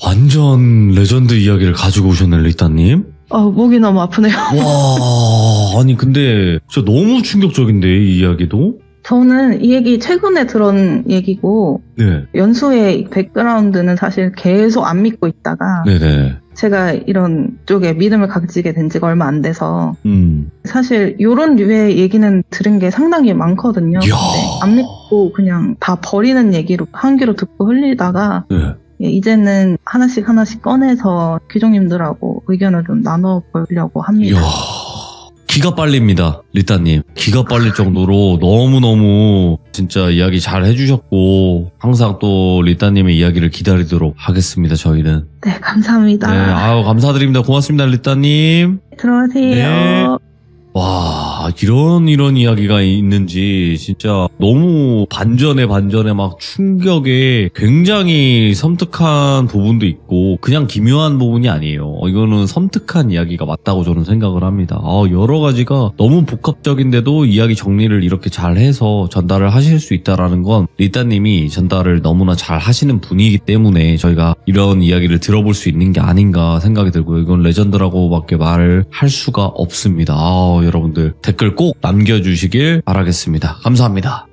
완전 레전드 이야기를 가지고 오셨네, 리따님. 목이 너무 아프네요. 와, 아니 근데 진짜 너무 충격적인데, 이 이야기도? 저는 이 얘기 최근에 들은 얘기고 네. 연수의 백그라운드는 사실 계속 안 믿고 있다가 네네. 제가 이런 쪽에 믿음을 가지게 된 지가 얼마 안 돼서 사실 이런 류의 얘기는 들은 게 상당히 많거든요. 이야. 근데 안 믿고 그냥 다 버리는 얘기로 한 귀로 듣고 흘리다가 네. 이제는 하나씩 꺼내서 귀종님들하고 의견을 좀 나눠보려고 합니다. 이야. 기가 빨립니다, 리따님. 기가 빨릴 정도로 너무너무 진짜 이야기 잘 해주셨고 항상 또 리따님의 이야기를 기다리도록 하겠습니다, 저희는. 네, 감사합니다. 네, 아유, 감사드립니다. 고맙습니다, 리따님. 들어가세요. 네. 와, 이런 이야기가 있는지 진짜 너무 반전에 막 충격에 굉장히 섬뜩한 부분도 있고 그냥 기묘한 부분이 아니에요. 이거는 섬뜩한 이야기가 맞다고 저는 생각을 합니다. 여러 가지가 너무 복합적인데도 이야기 정리를 이렇게 잘 해서 전달을 하실 수 있다라는 건 리따님이 전달을 너무나 잘 하시는 분이기 때문에 저희가 이런 이야기를 들어볼 수 있는 게 아닌가 생각이 들고요. 이건 레전드라고밖에 말을 할 수가 없습니다. 여러분들 댓글 꼭 남겨주시길 바라겠습니다. 감사합니다.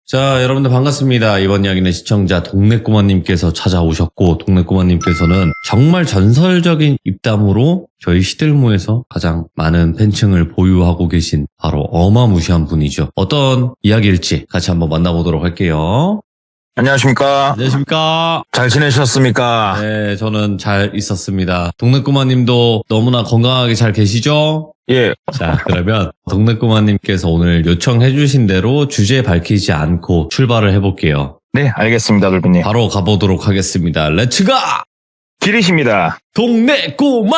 자, 여러분들 반갑습니다. 이번 이야기는 시청자 동네꼬마님께서 찾아오셨고 동네꼬마님께서는 정말 전설적인 입담으로 저희 시들모에서 가장 많은 팬층을 보유하고 계신 바로 어마무시한 분이죠. 어떤 이야기일지 같이 한번 만나보도록 할게요. 안녕하십니까. 안녕하십니까. 잘 지내셨습니까? 네, 저는 잘 있었습니다. 동네꼬마님도 너무나 건강하게 잘 계시죠? 예. 자, 그러면 동네꼬마님께서 오늘 요청해주신 대로 주제 밝히지 않고 출발을 해볼게요. 네, 알겠습니다, 돌비님. 바로 가보도록 하겠습니다. 렛츠가! 길이십니다. 동네꼬마!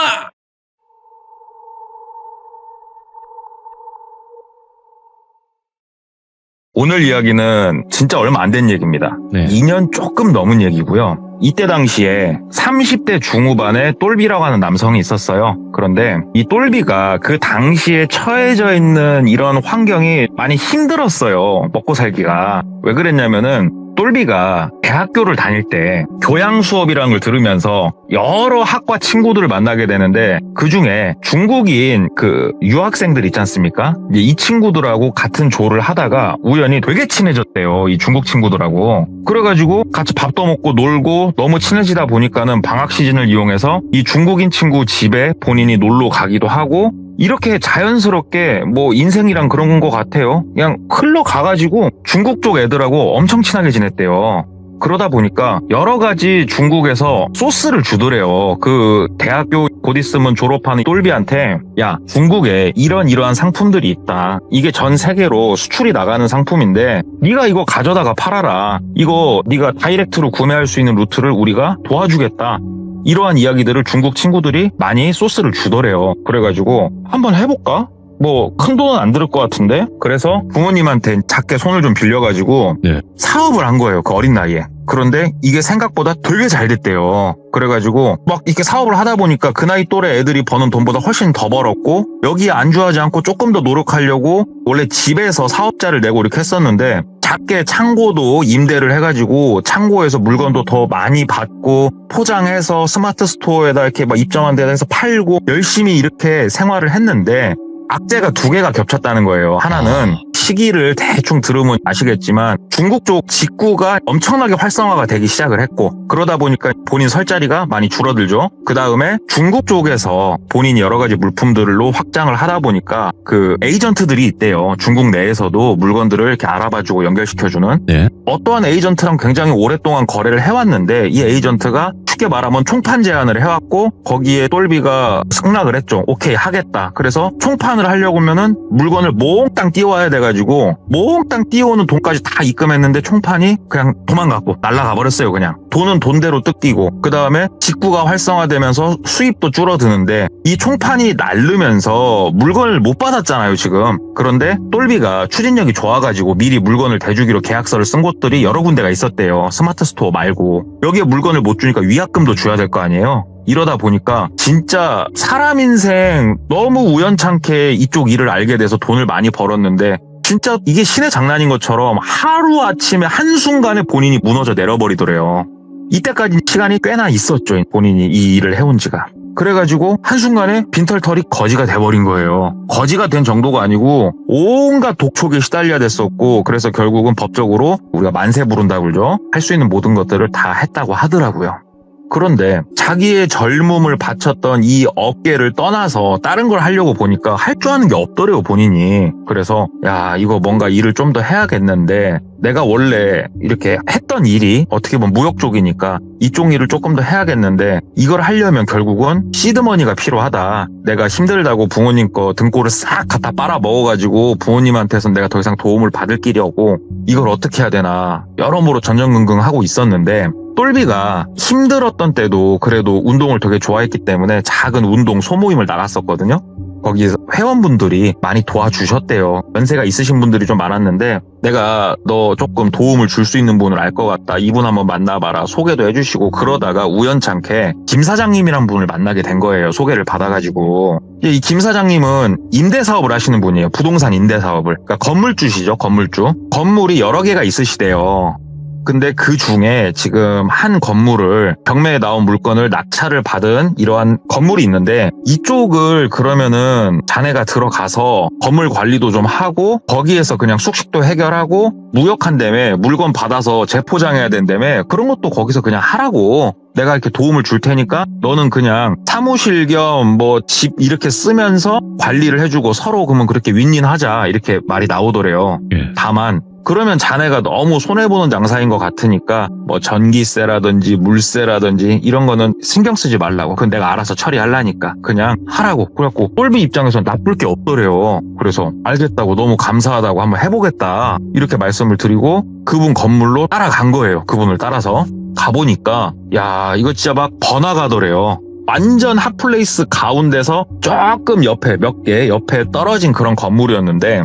오늘 이야기는 진짜 얼마 안 된 얘기입니다. 네. 2년 조금 넘은 얘기고요. 이때 당시에 30대 중후반에 똘비라고 하는 남성이 있었어요. 그런데 이 똘비가 그 당시에 처해져 있는 이런 환경이 많이 힘들었어요. 먹고 살기가. 왜 그랬냐면은 똘비가 대학교를 다닐 때 교양 수업이라는 걸 들으면서 여러 학과 친구들을 만나게 되는데 그중에 중국인 그 유학생들 있지 않습니까? 이제 이 친구들하고 같은 조를 하다가 우연히 되게 친해졌대요. 이 중국 친구들하고. 그래가지고 같이 밥도 먹고 놀고 너무 친해지다 보니까는 방학 시즌을 이용해서 이 중국인 친구 집에 본인이 놀러 가기도 하고 이렇게 자연스럽게 뭐 인생이랑 그런 거 같아요. 그냥 흘러가가지고 중국 쪽 애들하고 엄청 친하게 지냈대요. 그러다 보니까 여러 가지 중국에서 소스를 주더래요. 그 대학교 곧 있으면 졸업하는 똘비한테 야, 중국에 이러한 상품들이 있다. 이게 전 세계로 수출이 나가는 상품인데 네가 이거 가져다가 팔아라. 이거 네가 다이렉트로 구매할 수 있는 루트를 우리가 도와주겠다. 이러한 이야기들을 중국 친구들이 많이 소스를 주더래요. 그래가지고 한번 해볼까? 뭐 큰 돈은 안 들을 것 같은데 그래서 부모님한테 작게 손을 좀 빌려가지고 네. 사업을 한 거예요. 그 어린 나이에. 그런데 이게 생각보다 되게 잘 됐대요. 그래가지고 막 이렇게 사업을 하다 보니까 그 나이 또래 애들이 버는 돈보다 훨씬 더 벌었고 여기에 안주하지 않고 조금 더 노력하려고 원래 집에서 사업자를 내고 이렇게 했었는데 작게 창고도 임대를 해가지고 창고에서 물건도 더 많이 받고 포장해서 스마트 스토어에다 이렇게 막 입점한 데다 해서 팔고 열심히 이렇게 생활을 했는데 악재가 두 개가 겹쳤다는 거예요. 하나는 시기를 대충 들으면 아시겠지만 중국 쪽 직구가 엄청나게 활성화가 되기 시작을 했고 그러다 보니까 본인 설 자리가 많이 줄어들죠. 그 다음에 중국 쪽에서 본인이 여러 가지 물품들로 확장을 하다 보니까 그 에이전트들이 있대요. 중국 내에서도 물건들을 이렇게 알아봐주고 연결시켜주는 네. 어떠한 에이전트랑 굉장히 오랫동안 거래를 해왔는데 이 에이전트가 쉽게 말하면 총판 제안을 해왔고 거기에 똘비가 승낙을 했죠. 오케이 하겠다. 그래서 총판을 하려고 하면은 물건을 몽땅 띄워야 돼가지고 몽땅 띄워오는 돈까지 다 입금했는데 총판이 그냥 도망갔고 날아가 버렸어요. 그냥 돈은 돈대로 뜯기고 그 다음에 직구가 활성화되면서 수입도 줄어드는데 이 총판이 날르면서 물건을 못 받았잖아요 지금. 그런데 똘비가 추진력이 좋아가지고 미리 물건을 대주기로 계약서를 쓴 곳들이 여러 군데가 있었대요. 스마트 스토어 말고. 여기에 물건을 못 주니까 위약금도 줘야 될 거 아니에요. 이러다 보니까 진짜 사람 인생 너무 우연찮게 이쪽 일을 알게 돼서 돈을 많이 벌었는데 진짜 이게 신의 장난인 것처럼 하루아침에 한순간에 본인이 무너져 내려버리더래요. 이때까지 시간이 꽤나 있었죠. 본인이 이 일을 해온 지가. 그래가지고 한순간에 빈털털이 거지가 돼버린 거예요. 거지가 된 정도가 아니고 온갖 독촉에 시달려야 됐었고 그래서 결국은 법적으로 우리가 만세 부른다고 그러죠. 할 수 있는 모든 것들을 다 했다고 하더라고요. 그런데 자기의 젊음을 바쳤던 이 업계를 떠나서 다른 걸 하려고 보니까 할 줄 아는 게 없더래요 본인이. 그래서 야 이거 뭔가 일을 좀 더 해야겠는데 내가 원래 이렇게 했던 일이 어떻게 보면 무역 쪽이니까 이쪽 일을 조금 더 해야겠는데 이걸 하려면 결국은 시드머니가 필요하다. 내가 힘들다고 부모님 거 등골을 싹 갖다 빨아 먹어가지고 부모님한테선 내가 더 이상 도움을 받을 길이 없고 이걸 어떻게 해야 되나 여러모로 전전긍긍 하고 있었는데 똘비가 힘들었던 때도 그래도 운동을 되게 좋아했기 때문에 작은 운동 소모임을 나갔었거든요. 거기에서 회원분들이 많이 도와주셨대요. 연세가 있으신 분들이 좀 많았는데 내가 너 조금 도움을 줄 수 있는 분을 알 것 같다. 이분 한번 만나봐라. 소개도 해주시고 그러다가 우연찮게 김 사장님이란 분을 만나게 된 거예요. 소개를 받아가지고. 이 김 사장님은 임대사업을 하시는 분이에요. 부동산 임대사업을. 그러니까 건물주시죠. 건물주. 건물이 여러 개가 있으시대요. 근데 그 중에 지금 한 건물을 경매에 나온 물건을 낙찰을 받은 이러한 건물이 있는데 이쪽을 그러면은 자네가 들어가서 건물 관리도 좀 하고 거기에서 그냥 숙식도 해결하고 무역한다며 물건 받아서 재포장해야 된다며 그런 것도 거기서 그냥 하라고. 내가 이렇게 도움을 줄 테니까 너는 그냥 사무실 겸 뭐 집 이렇게 쓰면서 관리를 해주고 서로 그러면 그렇게 윈윈하자 이렇게 말이 나오더래요. 예. 다만 그러면 자네가 너무 손해보는 장사인 것 같으니까 뭐 전기세라든지 물세라든지 이런 거는 신경 쓰지 말라고. 그건 내가 알아서 처리하려니까 그냥 하라고. 그래갖고 똘비 입장에서는 나쁠 게 없더래요. 그래서 알겠다고, 너무 감사하다고, 한번 해보겠다 이렇게 말씀을 드리고 그분 건물로 따라간 거예요. 그분을 따라서 가보니까 야, 이거 진짜 막 번화가더래요. 완전 핫플레이스 가운데서 조금 옆에 몇 개 옆에 떨어진 그런 건물이었는데,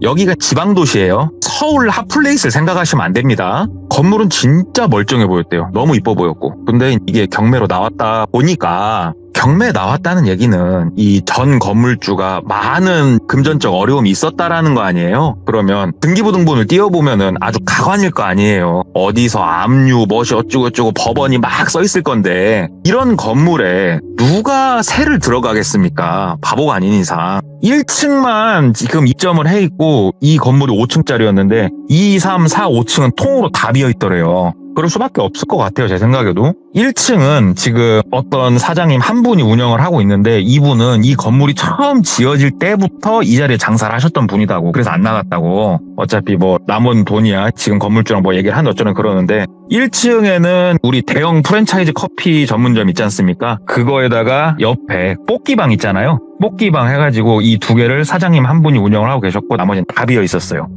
여기가 지방도시예요. 서울 핫플레이스를 생각하시면 안 됩니다. 건물은 진짜 멀쩡해 보였대요. 너무 이뻐 보였고. 근데 이게 경매로 나왔다 보니까, 경매에 나왔다는 얘기는 이 전 건물주가 많은 금전적 어려움이 있었다라는 거 아니에요? 그러면 등기부등본을 띄워보면은 아주 가관일 거 아니에요. 어디서 압류 뭐시 어쩌고저쩌고 법원이 막 써 있을 건데, 이런 건물에 누가 세를 들어가겠습니까? 바보가 아닌 이상. 1층만 지금 입점을 해 있고 이 건물이 5층짜리였는데 2, 3, 4, 5층은 통으로 다 비어 있더래요. 그럴 수밖에 없을 것 같아요, 제 생각에도. 1층은 지금 어떤 사장님 한 분이 운영을 하고 있는데, 이분은 이 건물이 처음 지어질 때부터 이 자리에 장사를 하셨던 분이다고. 그래서 안 나갔다고. 어차피 뭐 남은 돈이야, 지금 건물주랑 뭐 얘기를 하는 어쩌는 그러는데, 1층에는 우리 대형 프랜차이즈 커피 전문점 있지 않습니까? 그거에다가 옆에 뽑기방 있잖아요. 뽑기방 해가지고 이 두 개를 사장님 한 분이 운영을 하고 계셨고, 나머지는 다 비어 있었어요.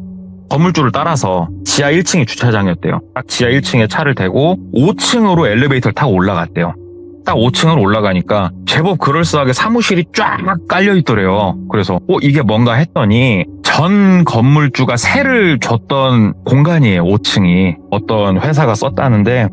건물주를 따라서 지하 1층이 주차장이었대요. 딱 지하 1층에 차를 대고 5층으로 엘리베이터를 타고 올라갔대요. 딱 5층으로 올라가니까 제법 그럴싸하게 사무실이 쫙 깔려 있더래요. 그래서 이게 뭔가 했더니 전 건물주가 세를 줬던 공간이에요. 5층이. 어떤 회사가 썼다는데,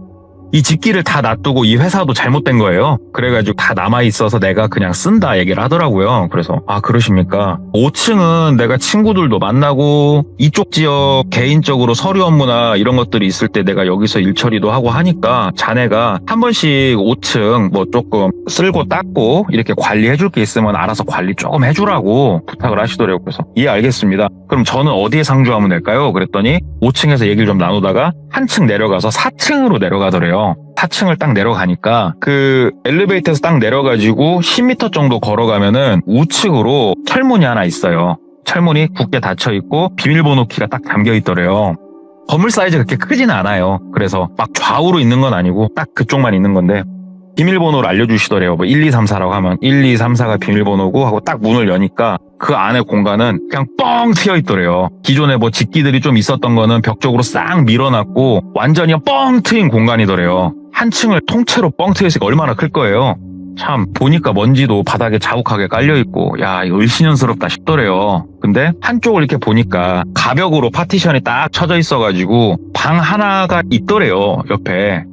이 집기를 다 놔두고 이 회사도 잘못된 거예요. 그래가지고 다 남아있어서 내가 그냥 쓴다 얘기를 하더라고요. 그래서 아, 그러십니까? 5층은 내가 친구들도 만나고 이쪽 지역 개인적으로 서류 업무나 이런 것들이 있을 때 내가 여기서 일 처리도 하고 하니까 자네가 한 번씩 5층 뭐 조금 쓸고 닦고 이렇게 관리해줄 게 있으면 알아서 관리 조금 해주라고 부탁을 하시더라고요. 그래서 예, 알겠습니다. 그럼 저는 어디에 상주하면 될까요? 그랬더니 5층에서 얘기를 좀 나누다가 한층 내려가서 4층으로 내려가더래요. 4층을 딱 내려가니까 그 엘리베이터에서 딱 내려가지고 10m 정도 걸어가면은 우측으로 철문이 하나 있어요. 철문이 굳게 닫혀 있고 비밀번호 키가 딱 담겨 있더래요. 건물 사이즈가 그렇게 크지는 않아요. 그래서 막 좌우로 있는 건 아니고 딱 그쪽만 있는 건데, 비밀번호를 알려주시더래요. 뭐 1, 2, 3, 4라고 하면 1, 2, 3, 4가 비밀번호고 하고 딱 문을 여니까 그 안에 공간은 그냥 뻥 트여 있더래요. 기존에 뭐 집기들이 좀 있었던 거는 벽 쪽으로 싹 밀어놨고 완전히 뻥 트인 공간이더래요. 한 층을 통째로 뻥 트여 있으니까 얼마나 클 거예요. 참 보니까 먼지도 바닥에 자욱하게 깔려있고, 야, 이거 을씨년스럽다 싶더래요. 근데 한쪽을 이렇게 보니까 가벽으로 파티션이 딱 쳐져 있어가지고 방 하나가 있더래요, 옆에.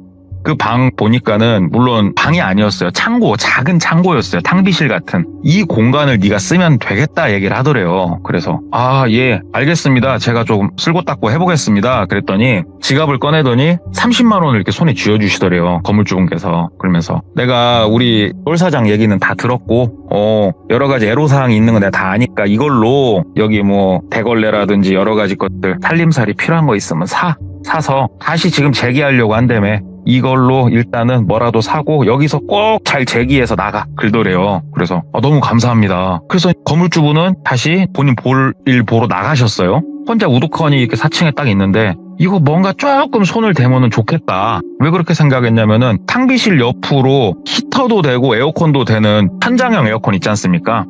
그 방 보니까는 물론 방이 아니었어요. 창고, 작은 창고였어요. 탕비실 같은. 이 공간을 네가 쓰면 되겠다 얘기를 하더래요. 그래서 아, 예, 알겠습니다. 제가 좀 쓸고 닦고 해보겠습니다. 그랬더니 지갑을 꺼내더니 30만 원을 이렇게 손에 쥐어주시더래요. 건물주분께서. 그러면서 내가 우리 똘사장 얘기는 다 들었고 여러 가지 애로사항이 있는 거 내가 다 아니까 이걸로 여기 뭐 대걸레라든지 여러 가지 것들 살림살이 필요한 거 있으면 사서 다시 지금 재기하려고 한다며. 이걸로 일단은 뭐라도 사고 여기서 꼭 잘 재기해서 나가 그러더래요. 그래서 너무 감사합니다. 그래서 건물주분은 다시 본인 볼 일 보러 나가셨어요. 혼자 우두커니 이렇게 4층에 딱 있는데 이거 뭔가 조금 손을 대면은 좋겠다. 왜 그렇게 생각했냐면은 탕비실 옆으로 히터도 되고 에어컨도 되는 천장형 에어컨 있지 않습니까?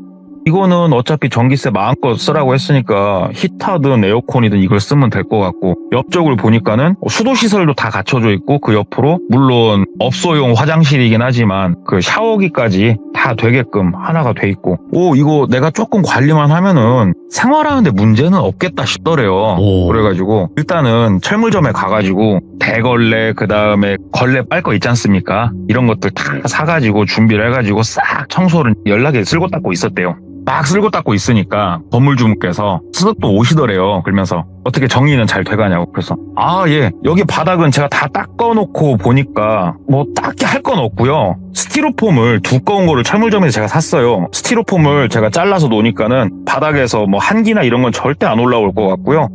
이거는 어차피 전기세 마음껏 쓰라고 했으니까 히터든 에어컨이든 이걸 쓰면 될 것 같고, 옆쪽을 보니까는 수도시설도 다 갖춰져 있고 그 옆으로 물론 업소용 화장실이긴 하지만 그 샤워기까지 다 되게끔 하나가 돼 있고, 이거 내가 조금 관리만 하면은 생활하는데 문제는 없겠다 싶더래요. 그래가지고 일단은 철물점에 가가지고 대걸레 그다음에 걸레 빨 거 있지 않습니까? 이런 것들 다 사가지고 준비를 해가지고 싹 청소를 연락에 쓸고 닦고 있었대요. 막 쓸고 닦고 있으니까 건물주분께서 스스또 오시더래요. 그러면서 어떻게 정리는 잘 돼가냐고. 그래서 아, 예, 여기 바닥은 제가 다 닦아놓고 보니까 뭐 딱히 할 건 없고요. 스티로폼을 두꺼운 거를 철물점에서 제가 샀어요. 스티로폼을 제가 잘라서 놓으니까는 바닥에서 뭐 한기나 이런 건 절대 안 올라올 것 같고요.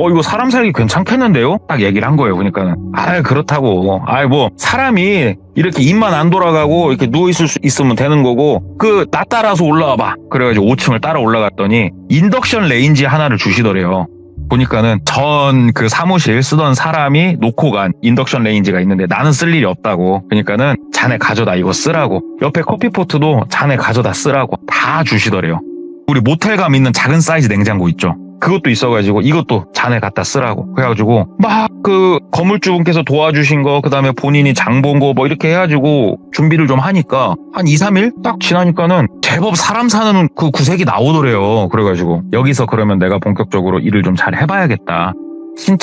이거 사람 살기 괜찮겠는데요? 딱 얘기를 한 거예요. 그러니까는 그렇다고. 뭐 사람이 이렇게 입만 안 돌아가고 이렇게 누워있을 수 있으면 되는 거고, 나 따라서 올라와 봐. 그래가지고 5층을 따라 올라갔더니 인덕션 레인지 하나를 주시더래요. 보니까는 전 그 사무실 쓰던 사람이 놓고 간 인덕션 레인지가 있는데 나는 쓸 일이 없다고. 그러니까는 자네 가져다 이거 쓰라고. 옆에 커피포트도 자네 가져다 쓰라고 다 주시더래요. 우리 모텔 가면 있는 작은 사이즈 냉장고 있죠. 그것도 있어가지고 이것도 자네 갖다 쓰라고. 그래가지고 막 그 건물주분께서 도와주신 거 그다음에 본인이 장 본 거 뭐 이렇게 해가지고 준비를 좀 하니까 한 2, 3일 딱 지나니까는 제법 사람 사는 그 구색이 나오더래요. 그래가지고 여기서 그러면 내가 본격적으로 일을 좀 잘 해봐야겠다.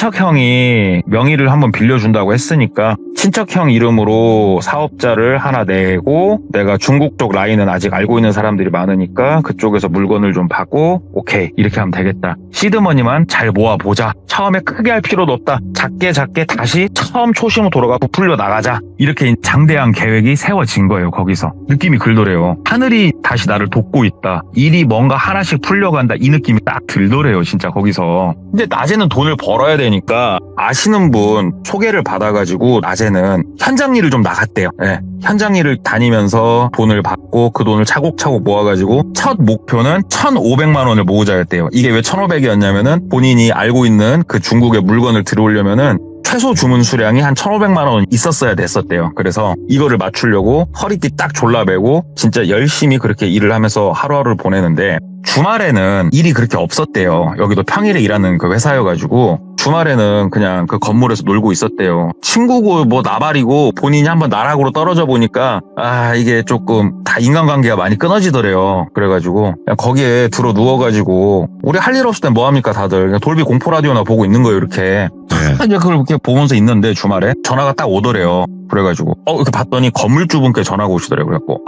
친척형이 명의를 한번 빌려준다고 했으니까 친척형 이름으로 사업자를 하나 내고 내가 중국 쪽 라인은 아직 알고 있는 사람들이 많으니까 그쪽에서 물건을 좀 받고 오케이 이렇게 하면 되겠다. 시드머니만 잘 모아보자. 처음에 크게 할 필요도 없다. 작게 다시 처음 초심으로 돌아가고 풀려 나가자. 이렇게 장대한 계획이 세워진 거예요. 거기서 느낌이 글더래요. 하늘이 다시 나를 돕고 있다. 일이 뭔가 하나씩 풀려간다. 이 느낌이 딱 들더래요. 진짜 거기서. 근데 낮에는 돈을 벌어야 되니까 아시는 분 소개를 받아가지고 낮에는 현장 일을 좀 나갔대요. 네. 현장 일을 다니면서 돈을 받고 그 돈을 차곡차곡 모아가지고 첫 목표는 1,500만 원을 모으자였대요. 이게 왜 1,500이었냐면은 본인이 알고 있는 그 중국의 물건을 들어오려면은 최소 주문 수량이 한 1,500만 원 있었어야 됐었대요. 그래서 이거를 맞추려고 허리띠 딱 졸라매고 진짜 열심히 그렇게 일을 하면서 하루하루를 보내는데 주말에는 일이 그렇게 없었대요. 여기도 평일에 일하는 그 회사여가지고 주말에는 그냥 그 건물에서 놀고 있었대요. 친구고 뭐 나발이고 본인이 한번 나락으로 떨어져 보니까 이게 조금 다 인간관계가 많이 끊어지더래요. 그래가지고 그냥 거기에 들어 누워가지고 우리 할 일 없을 땐 뭐합니까 다들 그냥 돌비 공포 라디오나 보고 있는 거예요. 이렇게 이제 그걸 이렇게 보면서 있는데 주말에 전화가 딱 오더래요. 그래가지고 이렇게 봤더니 건물주분께 전화가 오시더래요. 그래갖고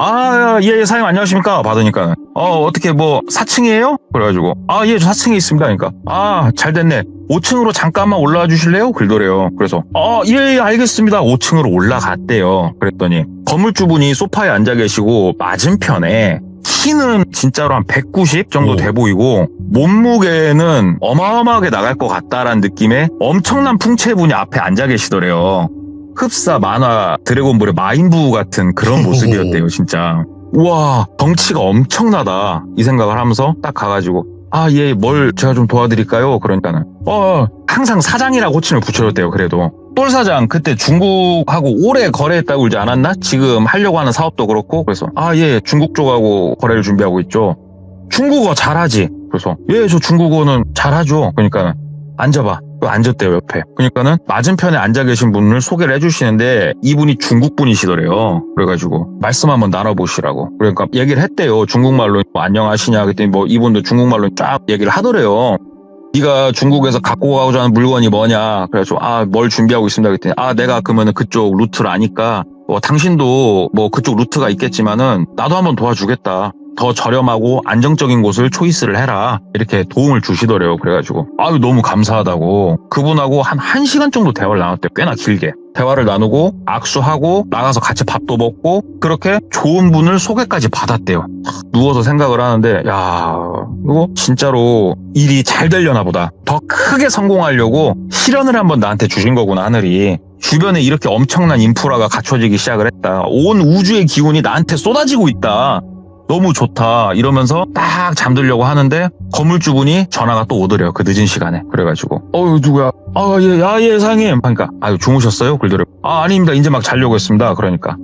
예 사장님 안녕하십니까 받으니까 어떻게 뭐 4층이에요? 그래가지고 예 저 4층에 있습니다. 그러니까 잘 됐네. 5층으로 잠깐만 올라와 주실래요? 그러더래요. 그래서 예 알겠습니다. 5층으로 올라갔대요. 그랬더니 건물주분이 소파에 앉아 계시고 맞은편에 키는 진짜로 한 190 정도 돼 보이고 몸무게는 어마어마하게 나갈 것 같다라는 느낌의 엄청난 풍채분이 앞에 앉아 계시더래요. 흡사 만화 드래곤볼의 마인부 같은 그런 모습이었대요. 진짜 우와 덩치가 엄청나다 이 생각을 하면서 딱 가가지고 예 뭘 제가 좀 도와드릴까요? 그러니까는 항상 사장이라고 호칭을 붙여줬대요. 그래도 똘 사장 그때 중국하고 오래 거래했다고 그러지 않았나? 지금 하려고 하는 사업도 그렇고 그래서 예 중국 쪽하고 거래를 준비하고 있죠. 중국어 잘하지? 그래서 예 저 중국어는 잘하죠. 그러니까 앉아봐. 앉았대요 옆에. 그러니까는 맞은편에 앉아 계신 분을 소개를 해주시는데 이분이 중국 분이시더래요. 그래가지고 말씀 한번 나눠보시라고. 그러니까 얘기를 했대요. 중국말로 안녕하시냐 그랬더니 뭐 이분도 중국말로 쫙 얘기를 하더래요. 네가 중국에서 갖고 가고자 하는 물건이 뭐냐. 그래가지고 뭘 준비하고 있습니다 그랬더니 내가 그러면은 그쪽 루트를 아니까 당신도 뭐 그쪽 루트가 있겠지만은 나도 한번 도와주겠다. 더 저렴하고 안정적인 곳을 초이스를 해라. 이렇게 도움을 주시더래요. 그래가지고 너무 감사하다고 그분하고 한 1시간 정도 대화를 나눴대요. 꽤나 길게. 대화를 나누고 악수하고 나가서 같이 밥도 먹고 그렇게 좋은 분을 소개까지 받았대요. 누워서 생각을 하는데 이거 진짜로 일이 잘 되려나 보다. 더 크게 성공하려고 실현을 한번 나한테 주신 거구나 하늘이. 주변에 이렇게 엄청난 인프라가 갖춰지기 시작을 했다. 온 우주의 기운이 나한테 쏟아지고 있다. 너무 좋다 이러면서 딱 잠들려고 하는데 건물주분이 전화가 또 오더래요. 그 늦은 시간에. 그래가지고 누구야? 예 사장님. 그러니까 주무셨어요? 그러더래요. 아닙니다. 이제 막 자려고 했습니다. 그러니까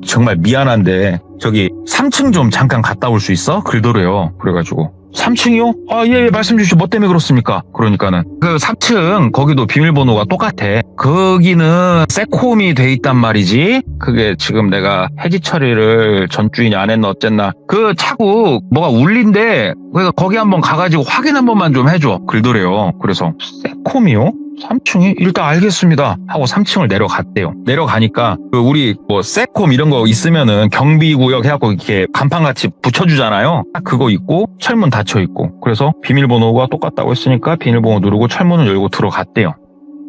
정말 미안한데 저기 3층 좀 잠깐 갔다 올 수 있어? 그러더래요. 그래가지고 3층이요? 예, 말씀 주시죠. 뭐 때문에 그렇습니까? 그러니까는 그 3층 거기도 비밀번호가 똑같아. 거기는 세콤이 돼 있단 말이지. 그게 지금 내가 해지 처리를 전주인이 안 했나 어쨌나 그 차고 뭐가 울린데 그래서 거기 한번 가가지고 확인 한 번만 좀 해줘. 그러더래요. 그래서 세콤이요? 3층이? 일단 알겠습니다 하고 3층을 내려갔대요. 내려가니까 우리 뭐 세콤 이런 거 있으면은 경비구역 해갖고 이렇게 간판같이 붙여주잖아요. 딱 그거 있고 철문 닫혀있고 그래서 비밀번호가 똑같다고 했으니까 비밀번호 누르고 철문을 열고 들어갔대요.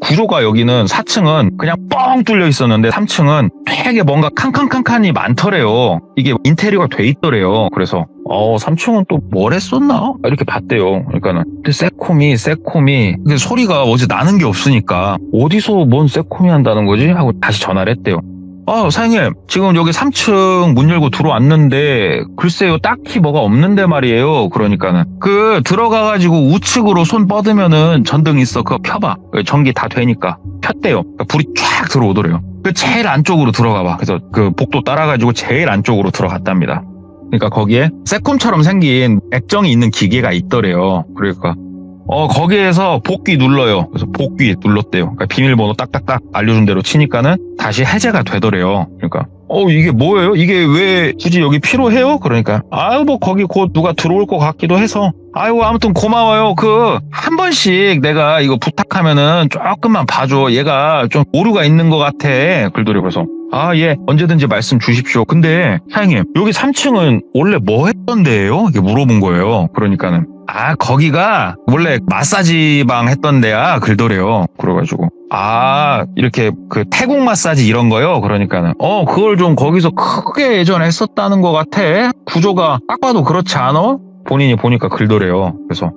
구조가 여기는 4층은 그냥 뻥 뚫려 있었는데 3층은 되게 뭔가 칸칸칸칸이 많더래요. 이게 인테리어가 돼 있더래요. 그래서 3층은 또 뭘 했었나? 이렇게 봤대요. 그러니까는 근데 세콤이 근데 소리가 어제 나는 게 없으니까 어디서 뭔 세콤이 한다는 거지? 하고 다시 전화를 했대요. 사장님, 지금 여기 3층 문 열고 들어왔는데, 글쎄요, 딱히 뭐가 없는데 말이에요. 그러니까는. 들어가가지고 우측으로 손 뻗으면은 전등 있어. 그거 펴봐. 전기 다 되니까. 폈대요. 그러니까 불이 쫙 들어오더래요. 제일 안쪽으로 들어가봐. 그래서 복도 따라가지고 제일 안쪽으로 들어갔답니다. 그러니까 거기에 세콤처럼 생긴 액정이 있는 기계가 있더래요. 그러니까 거기에서 복귀 눌러요. 그래서 복귀 눌렀대요. 그러니까 비밀번호 딱딱딱 알려준 대로 치니까는 다시 해제가 되더래요. 그러니까 이게 뭐예요? 이게 왜 굳이 여기 필요해요? 그러니까 뭐 거기 곧 누가 들어올 것 같기도 해서 아무튼 고마워요. 한 번씩 내가 이거 부탁하면은 조금만 봐줘. 얘가 좀 오류가 있는 것 같아. 글더래요. 그래서 예, 언제든지 말씀 주십시오. 근데 사장님, 여기 3층은 원래 뭐 했던 데예요? 이렇게 물어본 거예요. 그러니까는 거기가 원래 마사지방 했던 데야. 글더래요. 그래가지고 이렇게 태국 마사지 이런 거요? 그러니까는 그걸 좀 거기서 크게 예전에 했었다는 것 같아. 구조가 딱 봐도 그렇지 않아? 본인이 보니까 글더래요. 그래서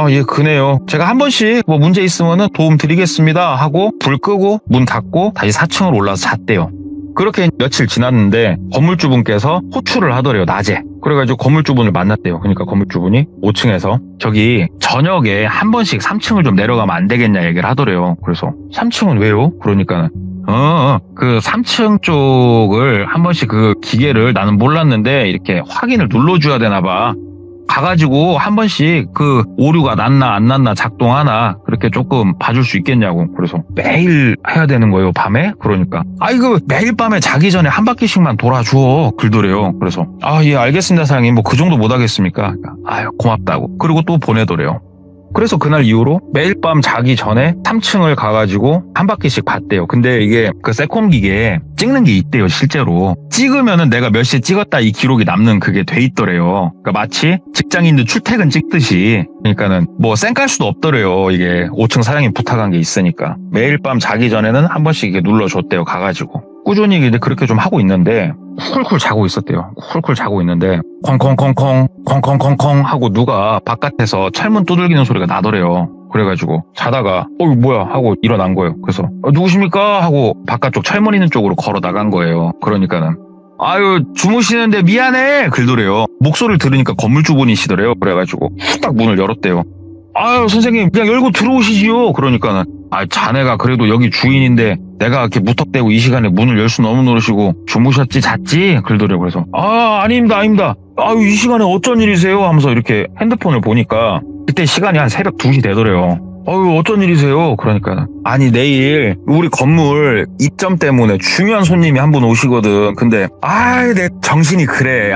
예, 그네요. 제가 한 번씩 뭐 문제 있으면은 도움 드리겠습니다 하고 불 끄고 문 닫고 다시 4층으로 올라서 잤대요. 그렇게 며칠 지났는데 건물주분께서 호출을 하더래요. 낮에. 그래가지고 건물주분을 만났대요. 그러니까 건물주분이 5층에서 저기 저녁에 한 번씩 3층을 좀 내려가면 안 되겠냐 얘기를 하더래요. 그래서 3층은 왜요? 그러니까는 3층 쪽을 한 번씩 기계를 나는 몰랐는데 이렇게 확인을 눌러줘야 되나 봐. 가가지고 한 번씩 오류가 났나 안 났나 작동하나 그렇게 조금 봐줄 수 있겠냐고. 그래서 매일 해야 되는 거예요, 밤에? 그러니까 매일 밤에 자기 전에 한 바퀴씩만 돌아줘. 글더래요. 그래서 예, 알겠습니다 사장님. 뭐 그 정도 못 하겠습니까? 고맙다고. 그리고 또 보내더래요. 그래서 그날 이후로 매일 밤 자기 전에 3층을 가가지고 한 바퀴씩 봤대요. 근데 이게 세콤 기계에 찍는 게 있대요, 실제로. 찍으면은 내가 몇 시에 찍었다 이 기록이 남는 그게 돼 있더래요. 그러니까 마치 직장인들 출퇴근 찍듯이. 그러니까는 뭐 쌩깔 수도 없더래요. 이게 5층 사장님 부탁한 게 있으니까. 매일 밤 자기 전에는 한 번씩 이게 눌러줬대요, 가가지고. 꾸준히 이제 그렇게 좀 하고 있는데 쿨쿨 자고 있었대요. 쿨쿨 자고 있는데 콩콩콩콩 콩콩콩콩 하고 누가 바깥에서 철문 두들기는 소리가 나더래요. 그래가지고 자다가 뭐야 하고 일어난 거예요. 그래서 누구십니까? 하고 바깥쪽 철문 있는 쪽으로 걸어 나간 거예요. 그러니까는 주무시는데 미안해 글더래요. 목소리를 들으니까 건물주분이시더래요. 그래가지고 후딱 문을 열었대요. 선생님 그냥 열고 들어오시지요. 그러니까는 자네가 그래도 여기 주인인데 내가 이렇게 무턱대고 이 시간에 문을 열 수 너무 노르시고 주무셨지 잤지? 글더래요. 그래서 아닙니다. 이 시간에 어쩐 일이세요? 하면서 이렇게 핸드폰을 보니까 그때 시간이 한 새벽 2시 되더래요. 어쩐 일이세요? 그러니까 내일 우리 건물 입점 때문에 중요한 손님이 한 분 오시거든. 근데 내 정신이 그래.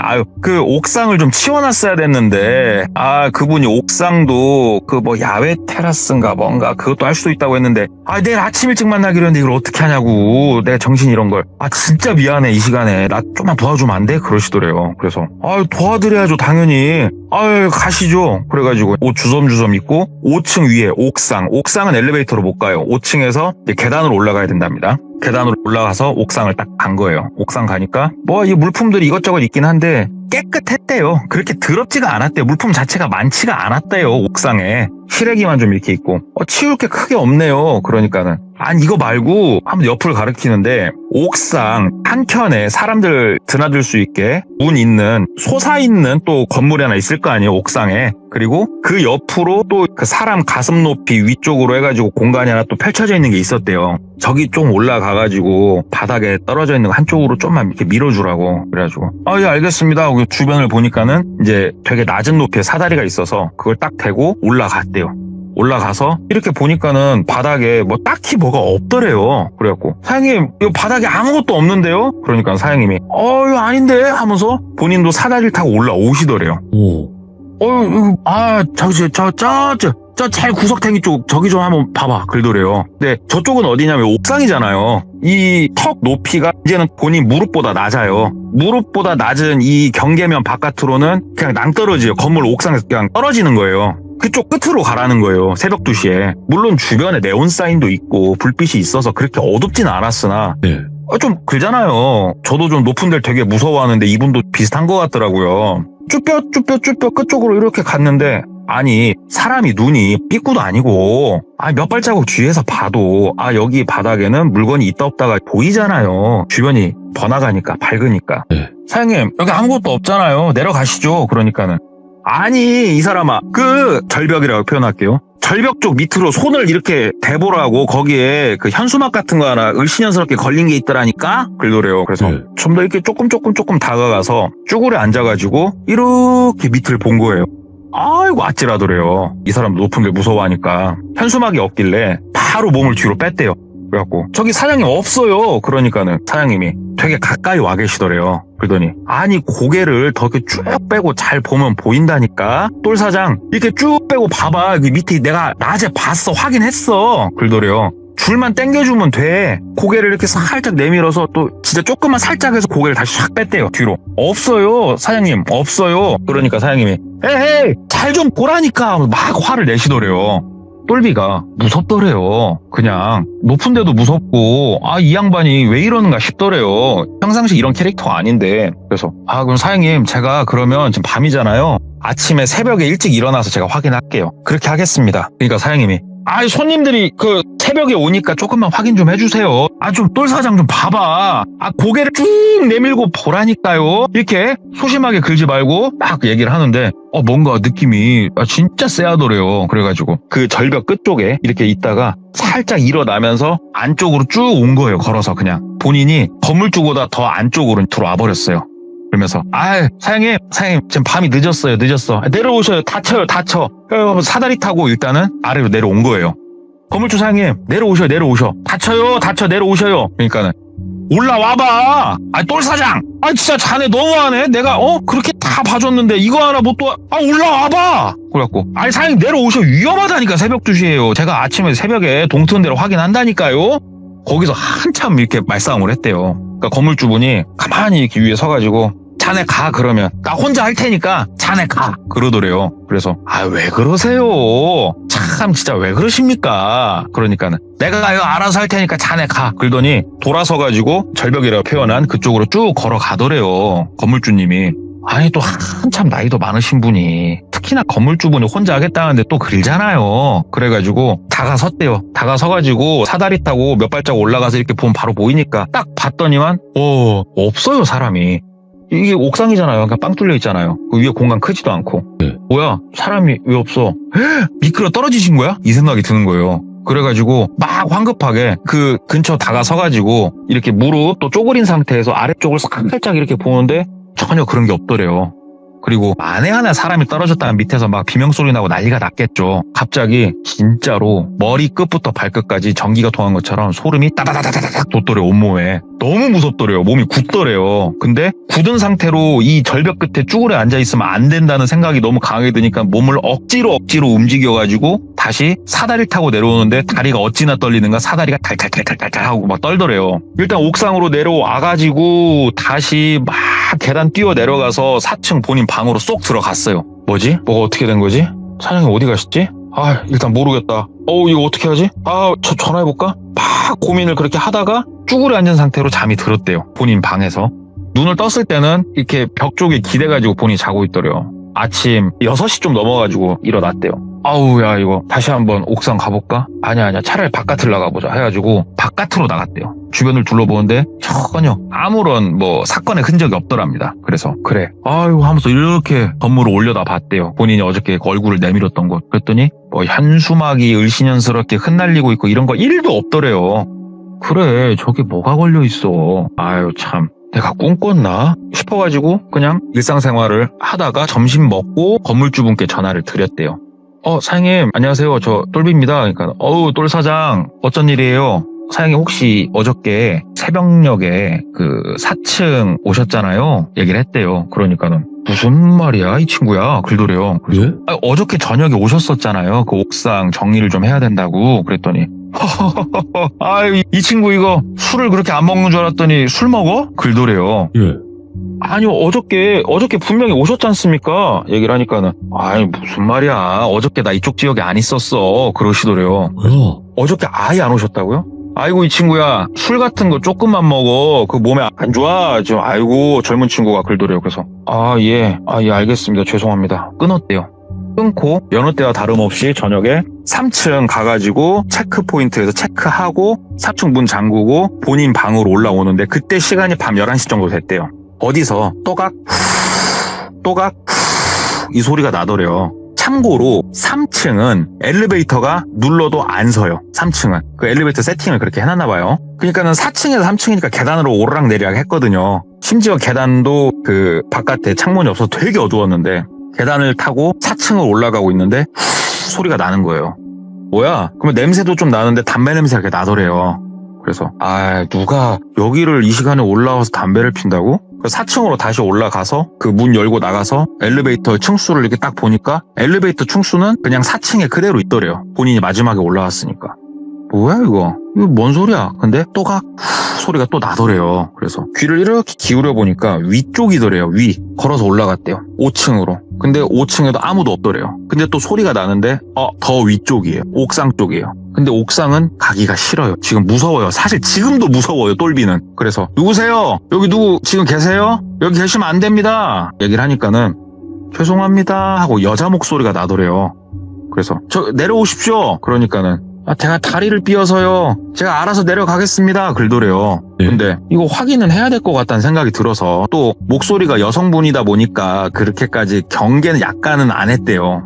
옥상을 좀 치워놨어야 됐는데 그분이 옥상도 뭐 야외 테라스인가 뭔가 그것도 할 수도 있다고 했는데 내일 아침 일찍 만나기로 했는데 이걸 어떻게 하냐고. 내 정신이 이런 걸. 진짜 미안해. 이 시간에 나 좀만 도와주면 안 돼? 그러시더래요. 그래서 도와드려야죠 당연히. 가시죠. 그래가지고 옷 주섬주섬 입고 5층 위에 옥상은 엘리베이터로 못 가요. 5층에서 계단으로 올라가야 된답니다. 계단으로 올라가서 옥상을 딱 간 거예요. 옥상 가니까 이 물품들이 이것저것 있긴 한데 깨끗했대요. 그렇게 더럽지가 않았대요. 물품 자체가 많지가 않았대요. 옥상에 시래기만 좀 이렇게 있고 치울 게 크게 없네요. 그러니까는 이거 말고 한번 옆을 가리키는데 옥상 한켠에 사람들 드나들 수 있게 문 있는 솟아있는 또 건물이 하나 있을 거 아니에요. 옥상에. 그리고 그 옆으로 또 사람 가슴 높이 위쪽으로 해가지고 공간이 하나 또 펼쳐져 있는 게 있었대요. 저기 좀 올라가가지고 바닥에 떨어져 있는 거 한쪽으로 좀만 이렇게 밀어주라고. 그래가지고 예 알겠습니다 하고 주변을 보니까는 이제 되게 낮은 높이에 사다리가 있어서 그걸 딱 대고 올라갔대요. 올라가서 이렇게 보니까는 바닥에 뭐 딱히 뭐가 없더래요. 그래갖고 사장님 이거 바닥에 아무것도 없는데요? 그러니까 사장님이 이거 아닌데 하면서 본인도 사다리를 타고 올라오시더래요. 저 제일 구석탱이 쪽 저기 좀 한번 봐봐 글더래요. 근데 저쪽은 어디냐면 옥상이잖아요. 이 턱 높이가 이제는 본인 무릎보다 낮아요. 무릎보다 낮은 이 경계면 바깥으로는 그냥 낭떠러지요. 건물 옥상에서 그냥 떨어지는 거예요. 그쪽 끝으로 가라는 거예요. 새벽 2시에. 물론 주변에 네온 사인도 있고 불빛이 있어서 그렇게 어둡지는 않았으나 좀 그잖아요. 저도 좀 높은 데를 되게 무서워하는데 이분도 비슷한 것 같더라고요. 쭈뼛 끝쪽으로 이렇게 갔는데 아니 사람이 눈이 삐꾸도 아니고 몇 발자국 뒤에서 봐도 여기 바닥에는 물건이 있다 없다가 보이잖아요. 주변이 번화가니까 밝으니까. 네. 사장님 여기 아무것도 없잖아요. 내려가시죠. 그러니까는 아니 이 사람아 그 절벽이라고 표현할게요. 절벽 쪽 밑으로 손을 이렇게 대보라고 거기에 그 현수막 같은 거 하나 을씨년스럽게 걸린 게 있더라니까 그러더래요. 그래서 네. 좀 더 이렇게 조금 다가가서 쭈그려 앉아가지고 이렇게 밑을 본 거예요. 아이고 아찔하더래요. 이 사람 높은 데 무서워하니까 현수막이 없길래 바로 몸을 뒤로 뺐대요. 그래갖고 저기 사장님 없어요. 그러니까는 사장님이 되게 가까이 와 계시더래요. 그러더니 아니 고개를 더 이렇게 쭉 빼고 잘 보면 보인다니까. 똘 사장 이렇게 쭉 빼고 봐봐. 여기 밑에 내가 낮에 봤어. 확인했어. 그러더래요. 줄만 당겨주면 돼. 고개를 이렇게 살짝 내밀어서 또 진짜 조금만 살짝 해서 고개를 다시 샥 뺐대요. 뒤로. 없어요. 사장님 없어요. 그러니까 사장님이 에헤이 잘 좀 보라니까 막 화를 내시더래요. 똘비가 무섭더래요. 그냥 높은 데도 무섭고 이 양반이 왜 이러는가 싶더래요. 평상시 이런 캐릭터 아닌데. 그래서 그럼 사장님 제가 그러면 지금 밤이잖아요. 아침에 새벽에 일찍 일어나서 제가 확인할게요. 그렇게 하겠습니다. 그러니까 사장님이 손님들이 그 새벽에 오니까 조금만 확인 좀 해주세요. 좀 똘사장 좀 봐봐. 고개를 쭉 내밀고 보라니까요. 이렇게 소심하게 긁지 말고 막 얘기를 하는데 뭔가 느낌이 진짜 쎄하더래요. 그래가지고 그 절벽 끝쪽에 이렇게 있다가 살짝 일어나면서 안쪽으로 쭉 온 거예요. 걸어서 그냥 본인이 건물주보다 더 안쪽으로 들어와 버렸어요. 그러면서 사장님 지금 밤이 늦었어. 내려오셔요. 다쳐요. 사다리 타고 일단은 아래로 내려온 거예요. 건물주 사장님 내려오셔. 다쳐 내려오셔요. 그러니까는 올라와봐. 똘 사장 진짜 자네 너무하네. 내가 그렇게 다 봐줬는데 이거 하나 못 또 올라와봐. 그래갖고 사장님 내려오셔. 위험하다니까. 새벽 2시에요. 제가 아침에 새벽에 동트는 대로 확인한다니까요. 거기서 한참 이렇게 말싸움을 했대요. 그러니까 건물주분이 가만히 이렇게 위에 서가지고 자네 가. 그러면 나 혼자 할 테니까 자네 가. 그러더래요. 그래서 왜 그러세요? 참 진짜 왜 그러십니까? 그러니까는 내가 이거 알아서 할 테니까 자네 가. 그러더니 돌아서가지고 절벽이라고 표현한 그쪽으로 쭉 걸어가더래요. 건물주님이. 또 한참 나이도 많으신 분이 특히나 건물주분이 혼자 하겠다는데 또 그러잖아요. 그래가지고 다가섰대요. 다가서가지고 사다리 타고 몇 발자국 올라가서 이렇게 보면 바로 보이니까 딱 봤더니만 없어요. 사람이. 이게 옥상이잖아요. 그러니까 빵 뚫려 있잖아요. 그 위에 공간 크지도 않고. 네. 뭐야 사람이 왜 없어? 미끄러 떨어지신 거야? 이 생각이 드는 거예요. 그래가지고 막 황급하게 그 근처 다가서가지고 이렇게 무릎 또 쪼그린 상태에서 아래쪽을 살짝 이렇게 보는데 전혀 그런 게 없더래요. 그리고 만에 하나 사람이 떨어졌다면 밑에서 막 비명소리 나고 난리가 났겠죠. 갑자기 진짜로 머리 끝부터 발끝까지 전기가 통한 것처럼 소름이 따다다다다닥 돋더래요. 온몸에. 너무 무섭더래요. 몸이 굳더래요. 근데 굳은 상태로 이 절벽 끝에 쭈그려 앉아있으면 안 된다는 생각이 너무 강하게 드니까 몸을 억지로 움직여가지고 다시 사다리를 타고 내려오는데 다리가 어찌나 떨리는가 사다리가 탈탈탈탈탈 하고 막 떨더래요. 일단 옥상으로 내려와가지고 다시 막 계단 뛰어 내려가서 4층 본인 방으로 쏙 들어갔어요. 뭐지? 뭐가 어떻게 된 거지? 사장님 어디 가셨지? 일단 모르겠다. 이거 어떻게 하지? 저 전화해볼까? 막 고민을 그렇게 하다가 쭈그려 앉은 상태로 잠이 들었대요. 본인 방에서. 눈을 떴을 때는 이렇게 벽 쪽에 기대가지고 본인이 자고 있더래요. 아침 6시 좀 넘어가지고 일어났대요. 야 이거 다시 한번 옥상 가볼까? 아니야 차라리 바깥을 나가보자 해가지고 바깥으로 나갔대요. 주변을 둘러보는데 전혀 아무런 사건의 흔적이 없더랍니다. 그래서 그래 하면서 이렇게 건물을 올려다 봤대요. 본인이 어저께 얼굴을 내밀었던 곳. 그랬더니 현수막이 을씨년스럽게 흩날리고 있고 이런 거 1도 없더래요. 그래 저게 뭐가 걸려있어. 참 내가 꿈꿨나 싶어가지고 그냥 일상생활을 하다가 점심 먹고 건물주분께 전화를 드렸대요. 사장님 안녕하세요. 저 똘비입니다. 그러니까 똘 사장 어쩐 일이에요? 사장님 혹시 어저께 새벽녘에 그 4층 오셨잖아요. 얘기를 했대요. 그러니까는 무슨 말이야 이 친구야. 그러더래요. 그래서 예? 어저께 저녁에 오셨었잖아요. 그 옥상 정리를 좀 해야 된다고. 그랬더니 이 친구 이거 술을 그렇게 안 먹는 줄 알았더니 술 먹어? 그러더래요. 예. 아니요 어저께 분명히 오셨지 않습니까? 얘기를 하니까는 무슨 말이야 어저께 나 이쪽 지역에 안 있었어. 그러시더래요. 뭐야? 어저께 아예 안 오셨다고요? 아이고 이 친구야 술 같은 거 조금만 먹어. 그 몸에 안 좋아. 지금 젊은 친구가 그러더래요. 그래서 예 알겠습니다. 죄송합니다. 끊었대요. 끊고 여느 때와 다름없이 저녁에 3층 가가지고 체크 포인트에서 체크하고 3층 문 잠그고 본인 방으로 올라오는데 그때 시간이 밤 11시 정도 됐대요. 어디서 또각 또각 이 소리가 나더래요. 참고로 3층은 엘리베이터가 눌러도 안 서요. 3층은 그 엘리베이터 세팅을 그렇게 해놨나 봐요. 그러니까는 4층에서 3층이니까 계단으로 오르락내리락 했거든요. 심지어 계단도 그 바깥에 창문이 없어서 되게 어두웠는데 계단을 타고 4층을 올라가고 있는데 소리가 나는 거예요. 뭐야? 그러면 냄새도 좀 나는데 담배 냄새가 이렇게 나더래요. 그래서 누가 여기를 이 시간에 올라와서 담배를 핀다고? 4층으로 다시 올라가서 그 문 열고 나가서 엘리베이터 층수를 이렇게 딱 보니까 엘리베이터 층수는 그냥 4층에 그대로 있더래요. 본인이 마지막에 올라왔으니까. 뭐야 이거 뭔 소리야? 근데 또각 소리가 또 나더래요. 그래서 귀를 이렇게 기울여 보니까 위쪽이더래요. 위 걸어서 올라갔대요. 5층으로. 근데 5층에도 아무도 없더래요. 근데 또 소리가 나는데 더 위쪽이에요. 옥상 쪽이에요. 근데 옥상은 가기가 싫어요. 지금 무서워요. 사실 지금도 무서워요. 똘비는. 그래서 누구세요? 여기 누구 지금 계세요? 여기 계시면 안 됩니다. 얘기를 하니까는 죄송합니다 하고 여자 목소리가 나더래요. 그래서 저 내려오십시오. 그러니까는 제가 다리를 삐어서요. 제가 알아서 내려가겠습니다. 그러더래요. 근데 이거 확인은 해야 될 것 같다는 생각이 들어서 또 목소리가 여성분이다 보니까 그렇게까지 경계는 약간은 안 했대요.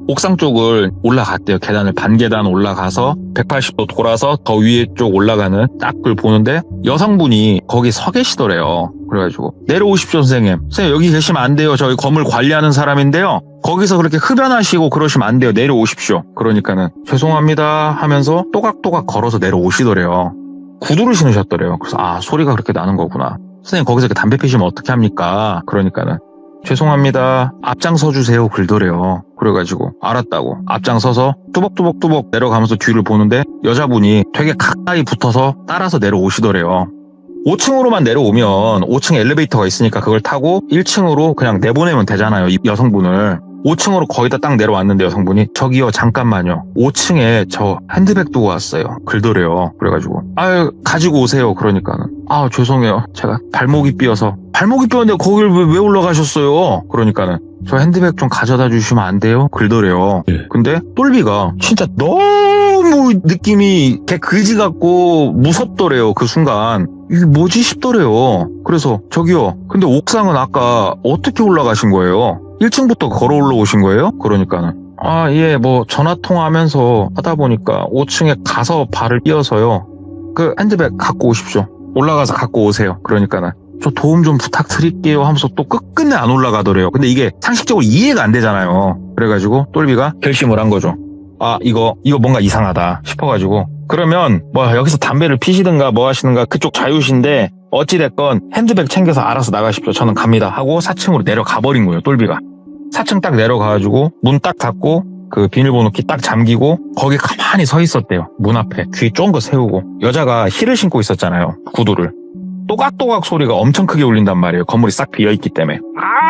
옥상 쪽을 올라갔대요. 계단을 반계단 올라가서 180도 돌아서 더 위에 쪽 올라가는 딱을 보는데 여성분이 거기 서 계시더래요. 그래가지고 내려오십시오 선생님. 선생님 여기 계시면 안 돼요. 저희 건물 관리하는 사람인데요. 거기서 그렇게 흡연하시고 그러시면 안 돼요. 내려오십시오. 그러니까는 죄송합니다 하면서 또각또각 걸어서 내려오시더래요. 구두를 신으셨더래요. 그래서 소리가 그렇게 나는 거구나. 선생님 거기서 이렇게 담배 피시면 어떻게 합니까? 그러니까는 죄송합니다. 앞장서 주세요. 그러더래요. 그래가지고 알았다고 앞장서서 뚜벅뚜벅뚜벅 내려가면서 뒤를 보는데 여자분이 되게 가까이 붙어서 따라서 내려오시더래요. 5층으로만 내려오면 5층에 엘리베이터가 있으니까 그걸 타고 1층으로 그냥 내보내면 되잖아요. 이 여성분을. 5층으로 거의 다 딱 내려왔는데 여성분이 저기요 잠깐만요. 5층에 저 핸드백 두고 왔어요. 그러더래요. 그래가지고 가지고 오세요. 그러니까는 죄송해요. 제가 발목이 삐어서. 발목이 삐었는데 거길 왜 올라가셨어요? 그러니까는 저 핸드백 좀 가져다 주시면 안 돼요? 그러더래요. 근데 똘비가 진짜 너무 느낌이 개 그지 같고 무섭더래요. 그 순간. 이게 뭐지 싶더래요. 그래서 저기요. 근데 옥상은 아까 어떻게 올라가신 거예요? 1층부터 걸어 올라오신 거예요? 그러니까는 예, 뭐 전화통화하면서 하다 보니까 5층에 가서 발을 삐어서요. 그 핸드백 갖고 오십시오. 올라가서 갖고 오세요. 그러니까는 저 도움 좀 부탁드릴게요 하면서 또 끝끝내 안 올라가더래요. 근데 이게 상식적으로 이해가 안 되잖아요. 그래가지고 똘비가 결심을 한 거죠. 이거 뭔가 이상하다 싶어가지고 그러면 뭐 여기서 담배를 피시든가 뭐 하시든가 그쪽 자유신데 어찌됐건 핸드백 챙겨서 알아서 나가십시오. 저는 갑니다 하고 4층으로 내려가 버린 거예요. 똘비가 4층 딱 내려가가지고 문 딱 닫고 그 비밀번호 키 딱 잠기고 거기 가만히 서 있었대요. 문 앞에 귀 쫑긋 세우고 여자가 힐을 신고 있었잖아요. 구두를. 또각또각 소리가 엄청 크게 울린단 말이에요. 건물이 싹 비어있기 때문에.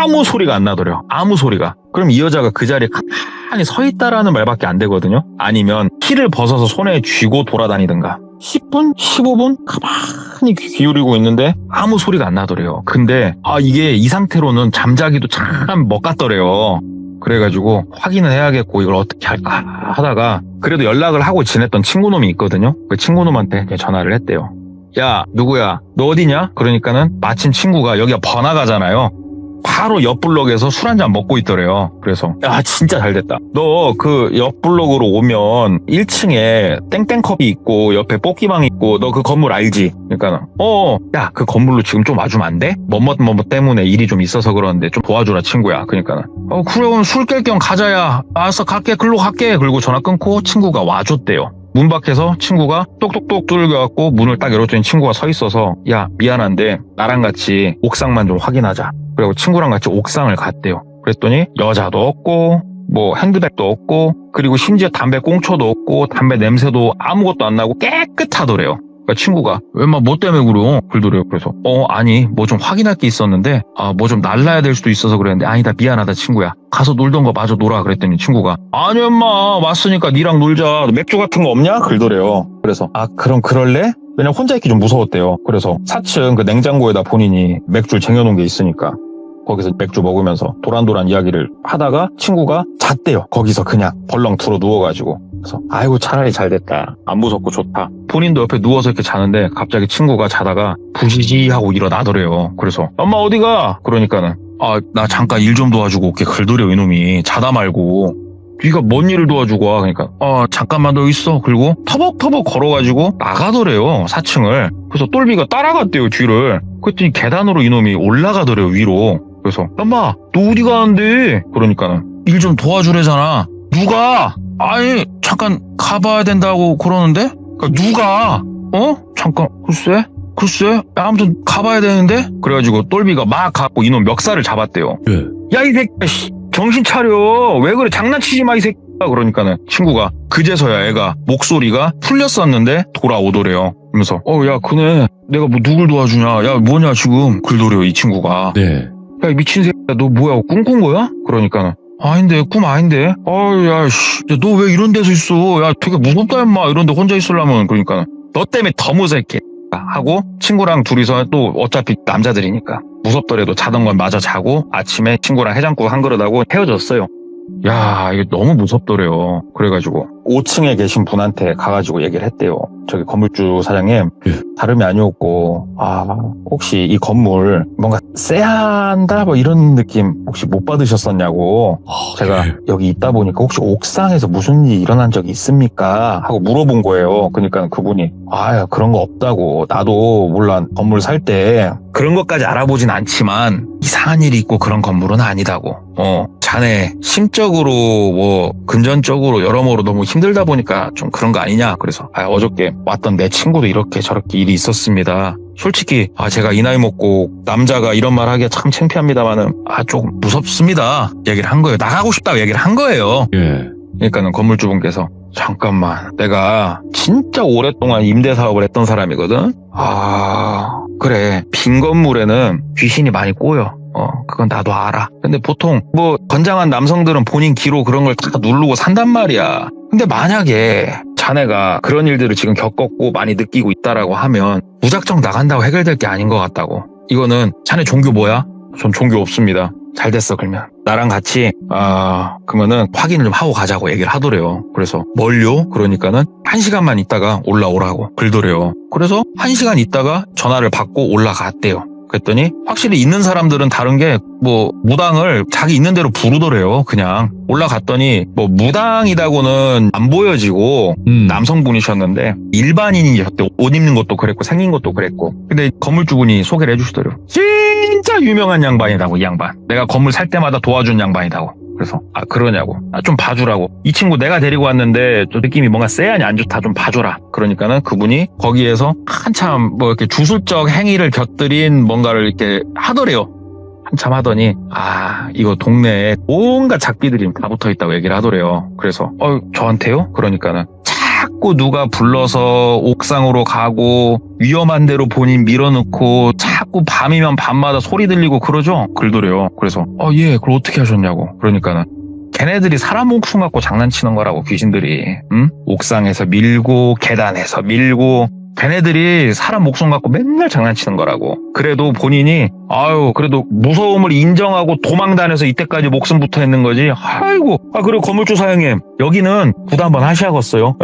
아무 소리가 안 나더래요. 아무 소리가. 그럼 이 여자가 그 자리에 가만히 서 있다라는 말밖에 안 되거든요. 아니면 힐을 벗어서 손에 쥐고 돌아다니든가. 10분? 15분? 가만히 귀 기울이고 있는데 아무 소리가 안 나더래요. 근데 이게 이 상태로는 잠자기도 참 멋같더래요. 그래가지고 확인을 해야겠고 이걸 어떻게 할까 하다가 그래도 연락을 하고 지냈던 친구놈이 있거든요. 그 친구놈한테 전화를 했대요. 야 누구야 너 어디냐? 그러니까는 마침 친구가 여기가 번화가잖아요. 바로 옆 블럭에서 술 한잔 먹고 있더래요. 그래서 야 진짜 잘됐다. 너 그 옆 블럭으로 오면 1층에 땡땡컵이 있고 옆에 뽑기방 있고 너 그 건물 알지? 그러니까 야 그 건물로 지금 좀 와주면 안 돼? 뭐뭐 때문에 일이 좀 있어서 그러는데 좀 도와주라 친구야. 그러니까 그래 오늘 술 깰 겸 가자야. 알았어 갈게 글로 갈게. 그리고 전화 끊고 친구가 와줬대요. 문 밖에서 친구가 똑똑똑 뚫려갖고 문을 딱 열었더니 친구가 서 있어서 야 미안한데 나랑 같이 옥상만 좀 확인하자. 그리고 친구랑 같이 옥상을 갔대요. 그랬더니 여자도 없고 뭐 핸드백도 없고 그리고 심지어 담배 꽁초도 없고 담배 냄새도 아무것도 안 나고 깨끗하더래요. 그러니까 친구가 웬만 뭐 때문에 그래요? 그러더래요. 그래서 아니 뭐 좀 확인할 게 있었는데 뭐 좀 날라야 될 수도 있어서 그랬는데 아니다 미안하다 친구야. 가서 놀던 거 마저 놀아. 그랬더니 친구가 아니 엄마 왔으니까 니랑 놀자. 맥주 같은 거 없냐? 그러더래요. 그래서 그럼 그럴래? 왜냐면 혼자 있기 좀 무서웠대요. 그래서 4층 그 냉장고에다 본인이 맥주를 쟁여놓은 게 있으니까 거기서 맥주 먹으면서 도란도란 이야기를 하다가 친구가 잤대요. 거기서 그냥 벌렁 들어 누워가지고. 그래서 아이고 차라리 잘 됐다. 안 무섭고 좋다. 본인도 옆에 누워서 이렇게 자는데 갑자기 친구가 자다가 부시시 하고 일어나더래요. 그래서 엄마 어디가? 그러니까는 나 잠깐 일 좀 도와주고 올게. 글더래요 이놈이. 자다 말고. 네가 뭔 일을 도와주고 와? 그러니까 잠깐만 더 있어. 그리고 터벅터벅 걸어가지고 나가더래요 4층을. 그래서 똘비가 따라갔대요 뒤를. 그랬더니 계단으로 이놈이 올라가더래요 위로. 그래서 엄마 너 어디 가는데? 그러니까는 일 좀 도와주래잖아. 누가? 아니 잠깐 가봐야 된다고 그러는데? 그러니까 누가? 잠깐 글쎄 아무튼 가봐야 되는데? 그래가지고 똘비가 막 가고 이놈 멱살을 잡았대요. 야 이 새끼 정신 차려. 왜 그래 장난치지 마 이 새끼야. 그러니까는 친구가 그제서야 애가 목소리가 풀렸었는데 돌아오더래요. 그러면서 야 그네 내가 뭐 누굴 도와주냐. 야 뭐냐 지금. 그러더래요 이 친구가. 네. 야 이 미친 새끼야 너 뭐야 꿈꾼 거야? 그러니까는 아닌데 꿈 아닌데. 야 너 왜 이런 데서 있어. 야 되게 무섭다 임마. 이런 데 혼자 있으려면. 그러니까 너 때문에 더 무섭게 하고 친구랑 둘이서 또 어차피 남자들이니까 무섭더라도 자던 건 마저 자고 아침에 친구랑 해장국 한 그릇 하고 헤어졌어요. 야 이게 너무 무섭더래요. 그래가지고 5층에 계신 분한테 가가지고 얘기를 했대요. 저기 건물주 사장님 다름이 아니었고 혹시 이 건물 뭔가 쎄한다 뭐 이런 느낌 혹시 못 받으셨었냐고. 제가 여기 있다 보니까 혹시 옥상에서 무슨 일이 일어난 적이 있습니까? 하고 물어본 거예요. 그러니까 그분이 그런 거 없다고. 나도 물론 건물 살 때 그런 것까지 알아보진 않지만 이상한 일이 있고 그런 건물은 아니다고. 자네 심적으로 뭐 금전적으로 여러모로 너무 힘들다 보니까 좀 그런 거 아니냐. 그래서 어저께 왔던 내 친구도 이렇게 저렇게 일이 있었습니다. 솔직히 제가 이 나이 먹고 남자가 이런 말 하기가 참 창피합니다만은 조금 무섭습니다. 얘기를 한 거예요. 나가고 싶다고 얘기를 한 거예요. 그러니까는 건물주분께서 잠깐만 내가 진짜 오랫동안 임대 사업을 했던 사람이거든. 그래 빈 건물에는 귀신이 많이 꼬여. 그건 나도 알아. 근데 보통 뭐 건장한 남성들은 본인 기로 그런 걸 다 누르고 산단 말이야. 근데 만약에 자네가 그런 일들을 지금 겪었고 많이 느끼고 있다라고 하면 무작정 나간다고 해결될 게 아닌 것 같다고. 이거는 자네 종교 뭐야? 전 종교 없습니다. 잘 됐어 그러면 나랑 같이 그러면은 확인을 좀 하고 가자고 얘기를 하더래요. 그래서 뭘요? 그러니까는 1시간만 있다가 올라오라고 그러더래요. 그래서 1시간 있다가 전화를 받고 올라갔대요. 그랬더니 확실히 있는 사람들은 다른 게 뭐 무당을 자기 있는 대로 부르더래요. 그냥 올라갔더니 뭐 무당이라고는 안 보여지고 남성분이셨는데 일반인이셨대. 옷 입는 것도 그랬고 생긴 것도 그랬고. 근데 건물주분이 소개를 해주시더래요. 진짜 유명한 양반이라고. 이 양반 내가 건물 살 때마다 도와준 양반이라고. 그래서 그러냐고. 좀 봐주라고. 이 친구 내가 데리고 왔는데 저 느낌이 뭔가 쎄하니 안 좋다 좀 봐줘라. 그러니까는 그분이 거기에서 한참 뭐 이렇게 주술적 행위를 곁들인 뭔가를 이렇게 하더래요. 한참 하더니 이거 동네에 온갖 작비들이 다 붙어있다고 얘기를 하더래요. 그래서 저한테요? 그러니까는 자꾸 누가 불러서 옥상으로 가고 위험한 데로 본인 밀어넣고 자꾸 밤이면 밤마다 소리 들리고 그러죠? 그러더래요. 그래서 예 그걸 어떻게 하셨냐고. 그러니까는 걔네들이 사람 목숨 갖고 장난치는 거라고. 귀신들이 옥상에서 밀고 계단에서 밀고 걔네들이 사람 목숨 갖고 맨날 장난치는 거라고. 그래도 본인이 그래도 무서움을 인정하고 도망 다녀서 이때까지 목숨 붙어 있는 거지. 그리고 건물주 사장님 여기는 부담 한번 하셔야겠어요.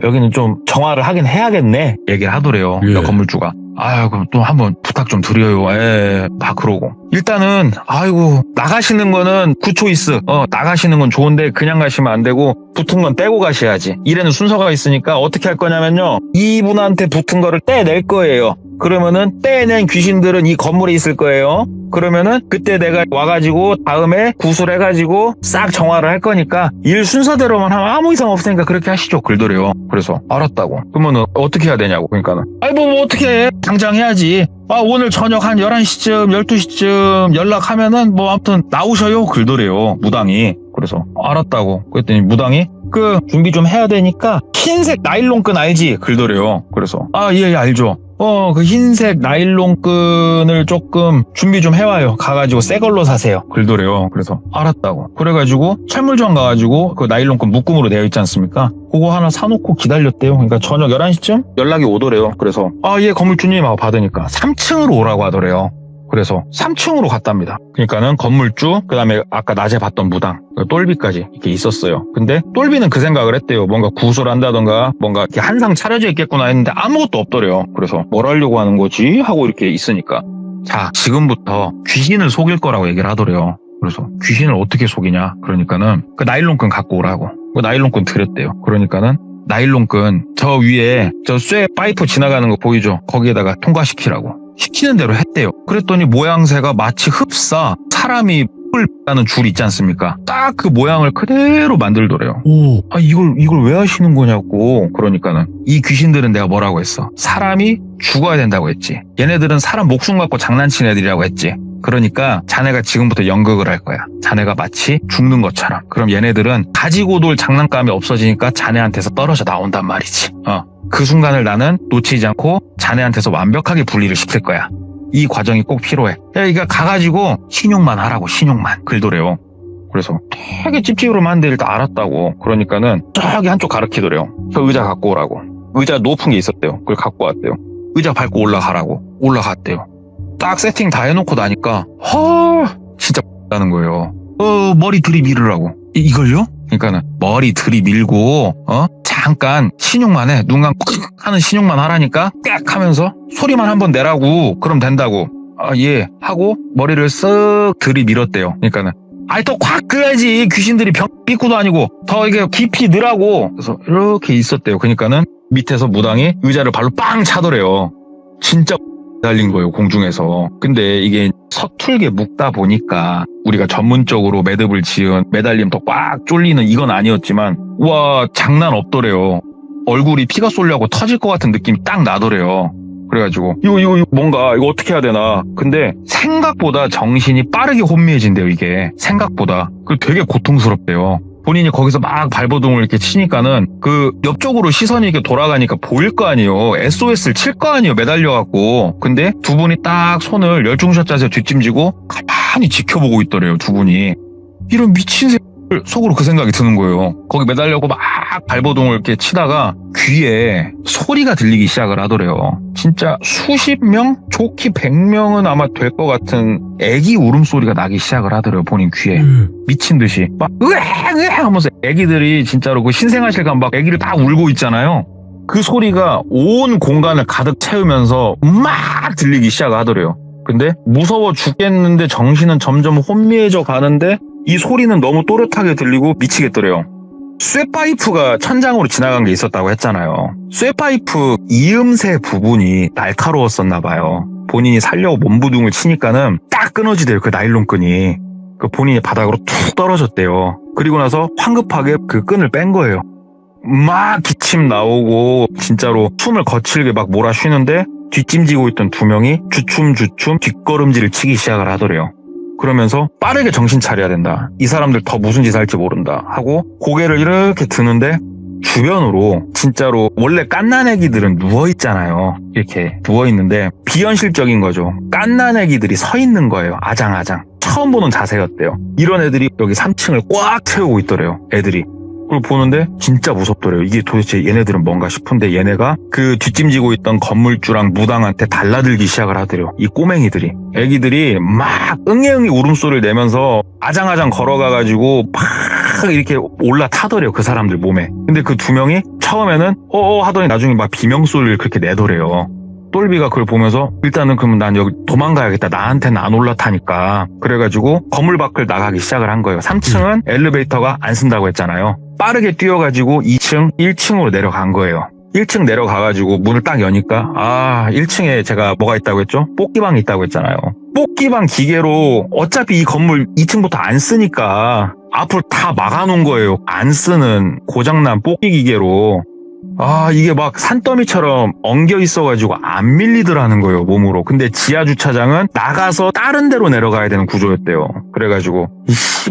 여기는 좀 정화를 하긴 해야겠네 얘기를 하더래요. 건물주가. 그럼 또 한번 부탁 좀 드려요. 막 그러고. 일단은, 나가시는 거는 굿초이스. 나가시는 건 좋은데 그냥 가시면 안 되고 붙은 건 떼고 가셔야지. 일에는 순서가 있으니까 어떻게 할 거냐면요. 이분한테 붙은 거를 떼낼 거예요. 그러면은 떼낸 귀신들은 이 건물에 있을 거예요. 그러면은 그때 내가 와가지고 다음에 구술해가지고 싹 정화를 할 거니까 일 순서대로만 하면 아무 이상 없으니까 그렇게 하시죠. 그러더래요. 그래서 알았다고. 그러면은 어떻게 해야 되냐고. 그러니까는 뭐 어떻게 해. 당장 해야지. 오늘 저녁 한 11시쯤 12시쯤 연락하면은 뭐 아무튼 나오셔요. 그러더래요. 무당이. 그래서 알았다고. 그랬더니 무당이 준비 좀 해야 되니까 흰색 나일론끈 알지? 그러더래요. 그래서 예 알죠. 그 흰색 나일론끈을 조금 준비 좀 해와요. 가가지고 새 걸로 사세요. 그러더래요. 그래서 알았다고. 그래가지고 철물점 가가지고 그 나일론끈 묶음으로 되어 있지 않습니까? 그거 하나 사놓고 기다렸대요. 그러니까 저녁 11시쯤 연락이 오더래요. 그래서 예 건물주님 하고 받으니까 3층으로 오라고 하더래요. 그래서 3층으로 갔답니다. 그러니까는 건물주, 그 다음에 아까 낮에 봤던 무당, 똘비까지 이렇게 있었어요. 근데 똘비는 그 생각을 했대요. 뭔가 구슬 한다던가 뭔가 이렇게 한상 차려져 있겠구나 했는데 아무것도 없더래요. 그래서 뭘 하려고 하는 거지? 하고 이렇게 있으니까 자, 지금부터 귀신을 속일 거라고 얘기를 하더래요. 그래서 귀신을 어떻게 속이냐? 그러니까는 그 나일론끈 갖고 오라고. 그 나일론끈 드렸대요. 그러니까는 나일론끈 저 위에 저 쇠 파이프 지나가는 거 보이죠? 거기에다가 통과시키라고. 시키는 대로 했대요. 그랬더니 모양새가 마치 흡사 사람이 뿔 나는 줄 있지 않습니까? 딱 그 모양을 그대로 만들더래요. 오. 아 이걸 왜 하시는 거냐고. 그러니까는 이 귀신들은 내가 뭐라고 했어? 사람이 죽어야 된다고 했지. 얘네들은 사람 목숨 갖고 장난치는 애들이라고 했지. 그러니까 자네가 지금부터 연극을 할 거야. 자네가 마치 죽는 것처럼. 그럼 얘네들은 가지고 놀 장난감이 없어지니까 자네한테서 떨어져 나온단 말이지. 그 순간을 나는 놓치지 않고 자네한테서 완벽하게 분리를 시킬 거야. 이 과정이 꼭 필요해. 이거 가가지고 신용만 하라고. 신용만. 글도래요. 그래서 되게 찝찝으로만 하는데 일단 알았다고. 그러니까는 저기 한쪽 가르치더래요. 저 의자 갖고 오라고. 의자 높은 게 있었대요. 그걸 갖고 왔대요. 의자 밟고 올라가라고. 올라갔대요. 딱 세팅 다 해놓고 나니까 진짜 나는 거예요. 머리 들이밀으라고. 이걸요? 그러니까는 머리 들이밀고 잠깐 신용만 해. 눈 감고 하는 신용만 하라니까 깍 하면서 소리만 한번 내라고. 그럼 된다고. 예 하고 머리를 쓱 들이밀었대요. 그러니까는 더 콱 그래야지. 귀신들이 병 삐꾸도 아니고 더 이게 깊이 넣으라고. 그래서 이렇게 있었대요. 그러니까는 밑에서 무당이 의자를 발로 빵 차더래요. 진짜 달린 거예요, 공중에서. 근데 이게 서툴게 묶다 보니까 우리가 전문적으로 매듭을 지은 매달림 더 꽉 쫄리는 이건 아니었지만 와 장난 없더래요. 얼굴이 피가 쏠려고 터질 것 같은 느낌이 딱 나더래요. 그래가지고 이거 뭔가 이거 어떻게 해야 되나. 근데 생각보다 정신이 빠르게 혼미해진대요. 이게 생각보다. 그 되게 고통스럽대요. 본인이 거기서 막 발버둥을 이렇게 치니까는 그 옆쪽으로 시선이 이렇게 돌아가니까 보일 거 아니에요. SOS를 칠 거 아니에요. 매달려갖고. 근데 두 분이 딱 손을 열중샷 자세 뒷짐지고 가만히 지켜보고 있더래요. 두 분이. 이런 미친 새끼를 속으로 그 생각이 드는 거예요. 거기 매달려고 막 발버둥을 이렇게 치다가 귀에 소리가 들리기 시작을 하더래요. 진짜 수십 명? 좋게 100명은 아마 될 것 같은 애기 울음소리가 나기 시작을 하더래요. 본인 귀에. 미친 듯이. 막 으에 하면서 애기들이 진짜로 그 신생아실감 막 애기를 딱 울고 있잖아요. 그 소리가 온 공간을 가득 채우면서 막 들리기 시작을 하더래요. 근데 무서워 죽겠는데 정신은 점점 혼미해져 가는데 이 소리는 너무 또렷하게 들리고 미치겠더래요. 쇠파이프가 천장으로 지나간 게 있었다고 했잖아요. 쇠파이프 이음새 부분이 날카로웠었나 봐요. 본인이 살려고 몸부둥을 치니까는 딱 끊어지대요. 그 나일론끈이. 그 본인이 바닥으로 툭 떨어졌대요. 그리고 나서 황급하게 그 끈을 뺀 거예요. 막 기침 나오고 진짜로 숨을 거칠게 막 몰아쉬는데 뒷짐지고 있던 두 명이 주춤주춤 뒷걸음질을 치기 시작을 하더래요. 그러면서 빠르게 정신 차려야 된다. 이 사람들 더 무슨 짓 할지 모른다 하고 고개를 이렇게 드는데 주변으로 진짜로 원래 갓난애기들은 누워있잖아요. 이렇게 누워있는데 비현실적인 거죠. 갓난애기들이 서 있는 거예요. 아장아장. 처음 보는 자세였대요. 이런 애들이 여기 3층을 꽉 채우고 있더래요. 애들이. 그걸 보는데 진짜 무섭더래요. 이게 도대체 얘네들은 뭔가 싶은데 얘네가 그 뒷짐지고 있던 건물주랑 무당한테 달라들기 시작을 하더래요. 이 꼬맹이들이. 애기들이 막 응애응애 울음소리를 내면서 아장아장 걸어가가지고 막 이렇게 올라타더래요. 그 사람들 몸에. 근데 그 두 명이 처음에는 하더니 나중에 막 비명소리를 그렇게 내더래요. 똘비가 그걸 보면서 일단은 그러면 난 여기 도망가야겠다. 나한테는 안 올라타니까. 그래가지고 건물 밖을 나가기 시작을 한 거예요. 3층은 엘리베이터가 안 쓴다고 했잖아요. 빠르게 뛰어가지고 2층, 1층으로 내려간 거예요. 1층 내려가가지고 문을 딱 여니까 1층에 제가 뭐가 있다고 했죠? 뽑기방이 있다고 했잖아요. 뽑기방 기계로 어차피 이 건물 2층부터 안 쓰니까 앞으로 다 막아놓은 거예요. 안 쓰는 고장난 뽑기 기계로. 이게 막 산더미처럼 엉겨 있어가지고 안 밀리더라는 거예요, 몸으로. 근데 지하 주차장은 나가서 다른 데로 내려가야 되는 구조였대요. 그래가지고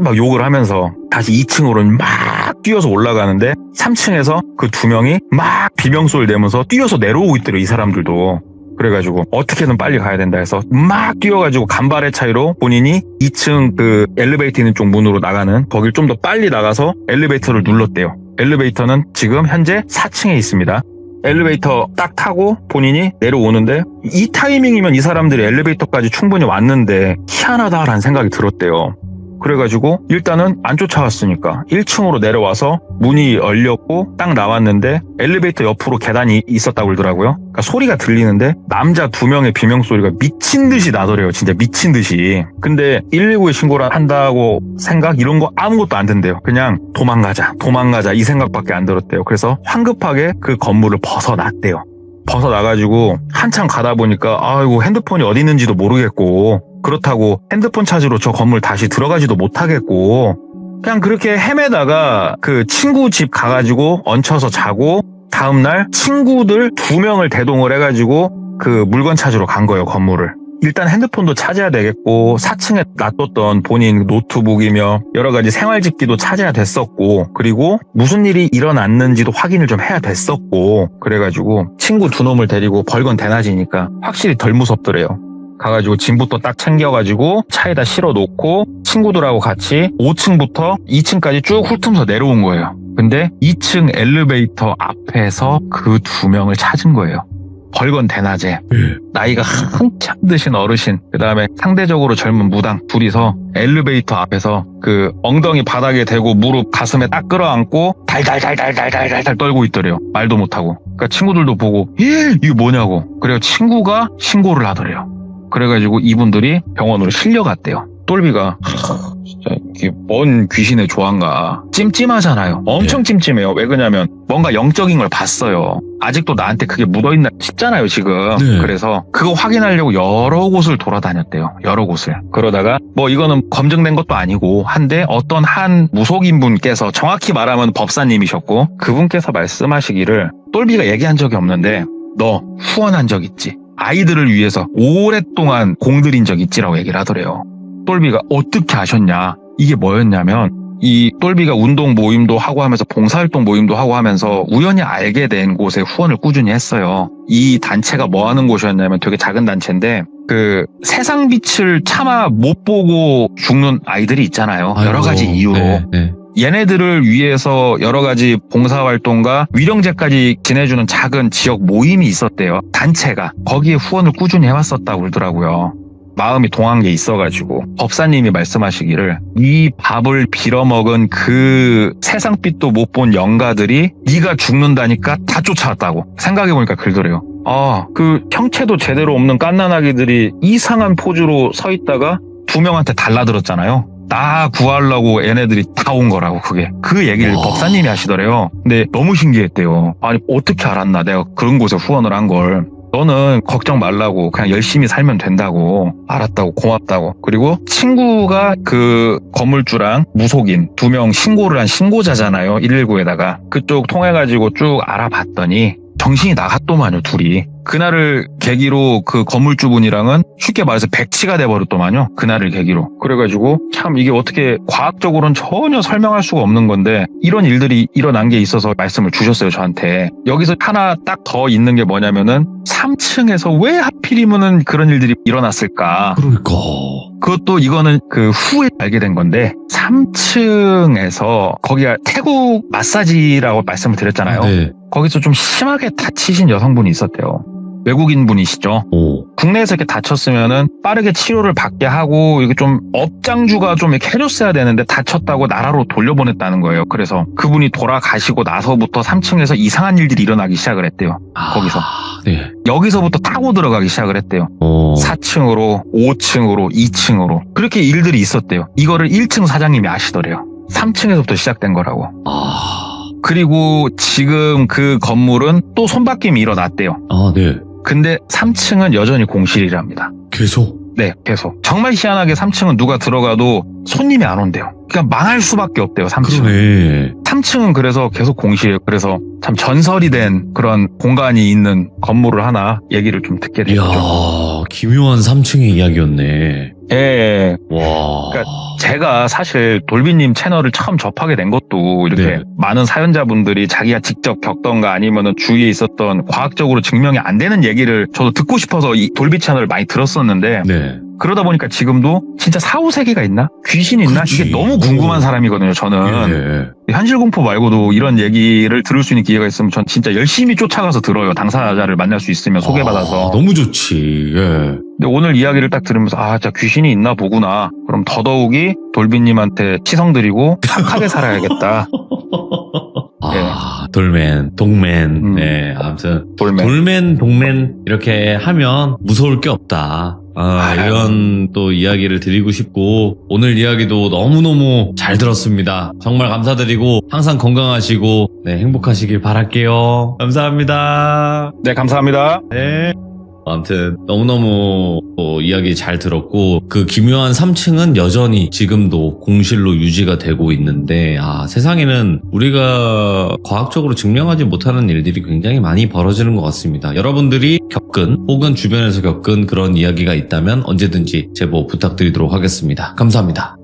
막 욕을 하면서 다시 2층으로 막 뛰어서 올라가는데 3층에서 그 두 명이 막 비명소리를 내면서 뛰어서 내려오고 있더래요, 이 사람들도. 그래가지고 어떻게든 빨리 가야 된다 해서 막 뛰어가지고 간발의 차이로 본인이 2층 그 엘리베이터 있는 쪽 문으로 나가는 거길 좀 더 빨리 나가서 엘리베이터를 눌렀대요. 엘리베이터는 지금 현재 4층에 있습니다. 엘리베이터 딱 타고 본인이 내려오는데 이 타이밍이면 이 사람들이 엘리베이터까지 충분히 왔는데 희한하다라는 생각이 들었대요. 그래가지고 일단은 안 쫓아왔으니까 1층으로 내려와서 문이 열렸고 딱 나왔는데 엘리베이터 옆으로 계단이 있었다고 그러더라고요. 그러니까 소리가 들리는데 남자 2명의 비명소리가 미친 듯이 나더래요. 진짜 미친 듯이. 근데 119에 신고를 한다고 생각 이런 거 아무것도 안 든대요. 그냥 도망가자 이 생각밖에 안 들었대요. 그래서 황급하게 그 건물을 벗어났대요. 벗어나가지고 한참 가다 보니까 아이고 핸드폰이 어디 있는지도 모르겠고 그렇다고 핸드폰 찾으러 저 건물 다시 들어가지도 못하겠고 그냥 그렇게 헤매다가 그 친구 집 가가지고 얹혀서 자고 다음날 친구들 2명을 대동을 해가지고 그 물건 찾으러 간 거예요. 건물을. 일단 핸드폰도 찾아야 되겠고 4층에 놔뒀던 본인 노트북이며 여러 가지 생활집기도 찾아야 됐었고 그리고 무슨 일이 일어났는지도 확인을 좀 해야 됐었고 그래가지고 친구 2놈을 데리고 벌건 대낮이니까 확실히 덜 무섭더래요. 가가지고 짐부터 딱 챙겨가지고 차에다 실어놓고 친구들하고 같이 5층부터 2층까지 쭉 훑으면서 내려온 거예요. 근데 2층 엘리베이터 앞에서 그 2명을 찾은 거예요. 벌건 대낮에 나이가 한참 드신 어르신 그 다음에 상대적으로 젊은 무당 둘이서 엘리베이터 앞에서 그 엉덩이 바닥에 대고 무릎 가슴에 딱 끌어안고 달달달달달달달 떨고 있더래요. 말도 못하고. 그러니까 친구들도 보고 이게 뭐냐고. 그래서 친구가 신고를 하더래요. 그래가지고 이분들이 병원으로 실려갔대요. 똘비가 진짜 이게 뭔 귀신의 조화인가. 찜찜하잖아요. 엄청 찜찜해요. 왜 그러냐면 뭔가 영적인 걸 봤어요. 아직도 나한테 그게 묻어있나 싶잖아요 지금. 네. 그래서 그거 확인하려고 여러 곳을 돌아다녔대요. 여러 곳을. 그러다가 뭐 이거는 검증된 것도 아니고 한데 어떤 한 무속인 분께서 정확히 말하면 법사님이셨고 그분께서 말씀하시기를 똘비가 얘기한 적이 없는데 너 후원한 적 있지? 아이들을 위해서 오랫동안 공들인 적 있지라고 얘기를 하더래요. 똘비가 어떻게 아셨냐? 이게 뭐였냐면 이 똘비가 운동 모임도 하고 하면서 봉사활동 모임도 하고 하면서 우연히 알게 된 곳에 후원을 꾸준히 했어요. 이 단체가 뭐 하는 곳이었냐면 되게 작은 단체인데 그 세상 빛을 차마 못 보고 죽는 아이들이 있잖아요. 여러 가지 이유로. 네. 얘네들을 위해서 여러 가지 봉사활동과 위령제까지 지내주는 작은 지역 모임이 있었대요. 단체가. 거기에 후원을 꾸준히 해왔었다고 그러더라고요. 마음이 동한 게 있어가지고 법사님이 말씀하시기를 이 밥을 빌어먹은 그 세상빛도 못 본 영가들이 네가 죽는다니까 다 쫓아왔다고. 생각해보니까 그러더래요. 그 형체도 제대로 없는 갓난아기들이 이상한 포즈로 서 있다가 2명한테 달라들었잖아요. 나 구하려고 얘네들이 다 온 거라고 그게. 그 얘기를 법사님이 하시더래요. 근데 너무 신기했대요. 아니 어떻게 알았나 내가 그런 곳에 후원을 한 걸. 너는 걱정 말라고 그냥 열심히 살면 된다고. 알았다고 고맙다고. 그리고 친구가 그 건물주랑 무속인 2명 신고를 한 신고자잖아요. 119에다가. 그쪽 통해가지고 쭉 알아봤더니 정신이 나갔더만요 둘이. 그날을 계기로 그 건물주분이랑은 쉽게 말해서 백치가 돼버렸더만요. 그날을 계기로. 그래가지고 참 이게 어떻게 과학적으로는 전혀 설명할 수가 없는 건데 이런 일들이 일어난 게 있어서 말씀을 주셨어요 저한테. 여기서 하나 딱 더 있는 게 뭐냐면은 3층에서 왜 하필이면은 그런 일들이 일어났을까. 그러니까. 그것도 이거는 그 후에 알게 된 건데 3층에서 거기가 태국 마사지라고 말씀을 드렸잖아요. 네. 거기서 좀 심하게 다치신 여성분이 있었대요. 외국인 분이시죠. 국내에서 이렇게 다쳤으면은 빠르게 치료를 받게 하고 이게 좀 업장주가 좀 이렇게 해줬어야 되는데 다쳤다고 나라로 돌려보냈다는 거예요. 그래서 그분이 돌아가시고 나서부터 3층에서 이상한 일들이 일어나기 시작을 했대요. 거기서. 네. 여기서부터 타고 들어가기 시작을 했대요. 4층으로, 5층으로, 2층으로. 그렇게 일들이 있었대요. 이거를 1층 사장님이 아시더래요. 3층에서부터 시작된 거라고. 그리고 지금 그 건물은 또 손바뀜이 일어났대요. 네. 근데 3층은 여전히 공실이랍니다. 계속? 네, 계속. 정말 희한하게 3층은 누가 들어가도 손님이 안 온대요. 그러니까 망할 수밖에 없대요, 3층은. 그러네. 3층은 그래서 계속 공실이에요. 그래서 참 전설이 된 그런 공간이 있는 건물을 하나 얘기를 좀 듣게 됐죠. 이야, 기묘한 3층의 이야기였네. 예. 와. 그러니까 제가 사실 돌비님 채널을 처음 접하게 된 것도 이렇게 네. 많은 사연자분들이 자기가 직접 겪던가 아니면은 주위에 있었던 과학적으로 증명이 안 되는 얘기를 저도 듣고 싶어서 이 돌비 채널을 많이 들었었는데 네. 그러다 보니까 지금도 진짜 사후세계가 있나? 귀신이 있나? 그치. 이게 너무 궁금한 사람이거든요, 저는. 예. 현실공포 말고도 이런 얘기를 들을 수 있는 기회가 있으면 전 진짜 열심히 쫓아가서 들어요. 당사자를 만날 수 있으면 소개받아서. 너무 좋지. 예. 근데 오늘 이야기를 딱 들으면서 진짜 귀신이 있나 보구나. 그럼 더더욱이 돌비님한테 치성드리고 착하게 살아야겠다. 돌맨, 동맨. 네, 아무튼 돌맨. 돌맨, 동맨 이렇게 하면 무서울 게 없다. 이런 또 이야기를 드리고 싶고, 오늘 이야기도 너무너무 잘 들었습니다. 정말 감사드리고 항상 건강하시고 네, 행복하시길 바랄게요. 감사합니다. 네, 감사합니다. 네. 아무튼 너무너무 이야기 잘 들었고, 그 기묘한 3층은 여전히 지금도 공실로 유지가 되고 있는데, 세상에는 우리가 과학적으로 증명하지 못하는 일들이 굉장히 많이 벌어지는 것 같습니다. 여러분들이 겪은 혹은 주변에서 겪은 그런 이야기가 있다면 언제든지 제보 부탁드리도록 하겠습니다. 감사합니다.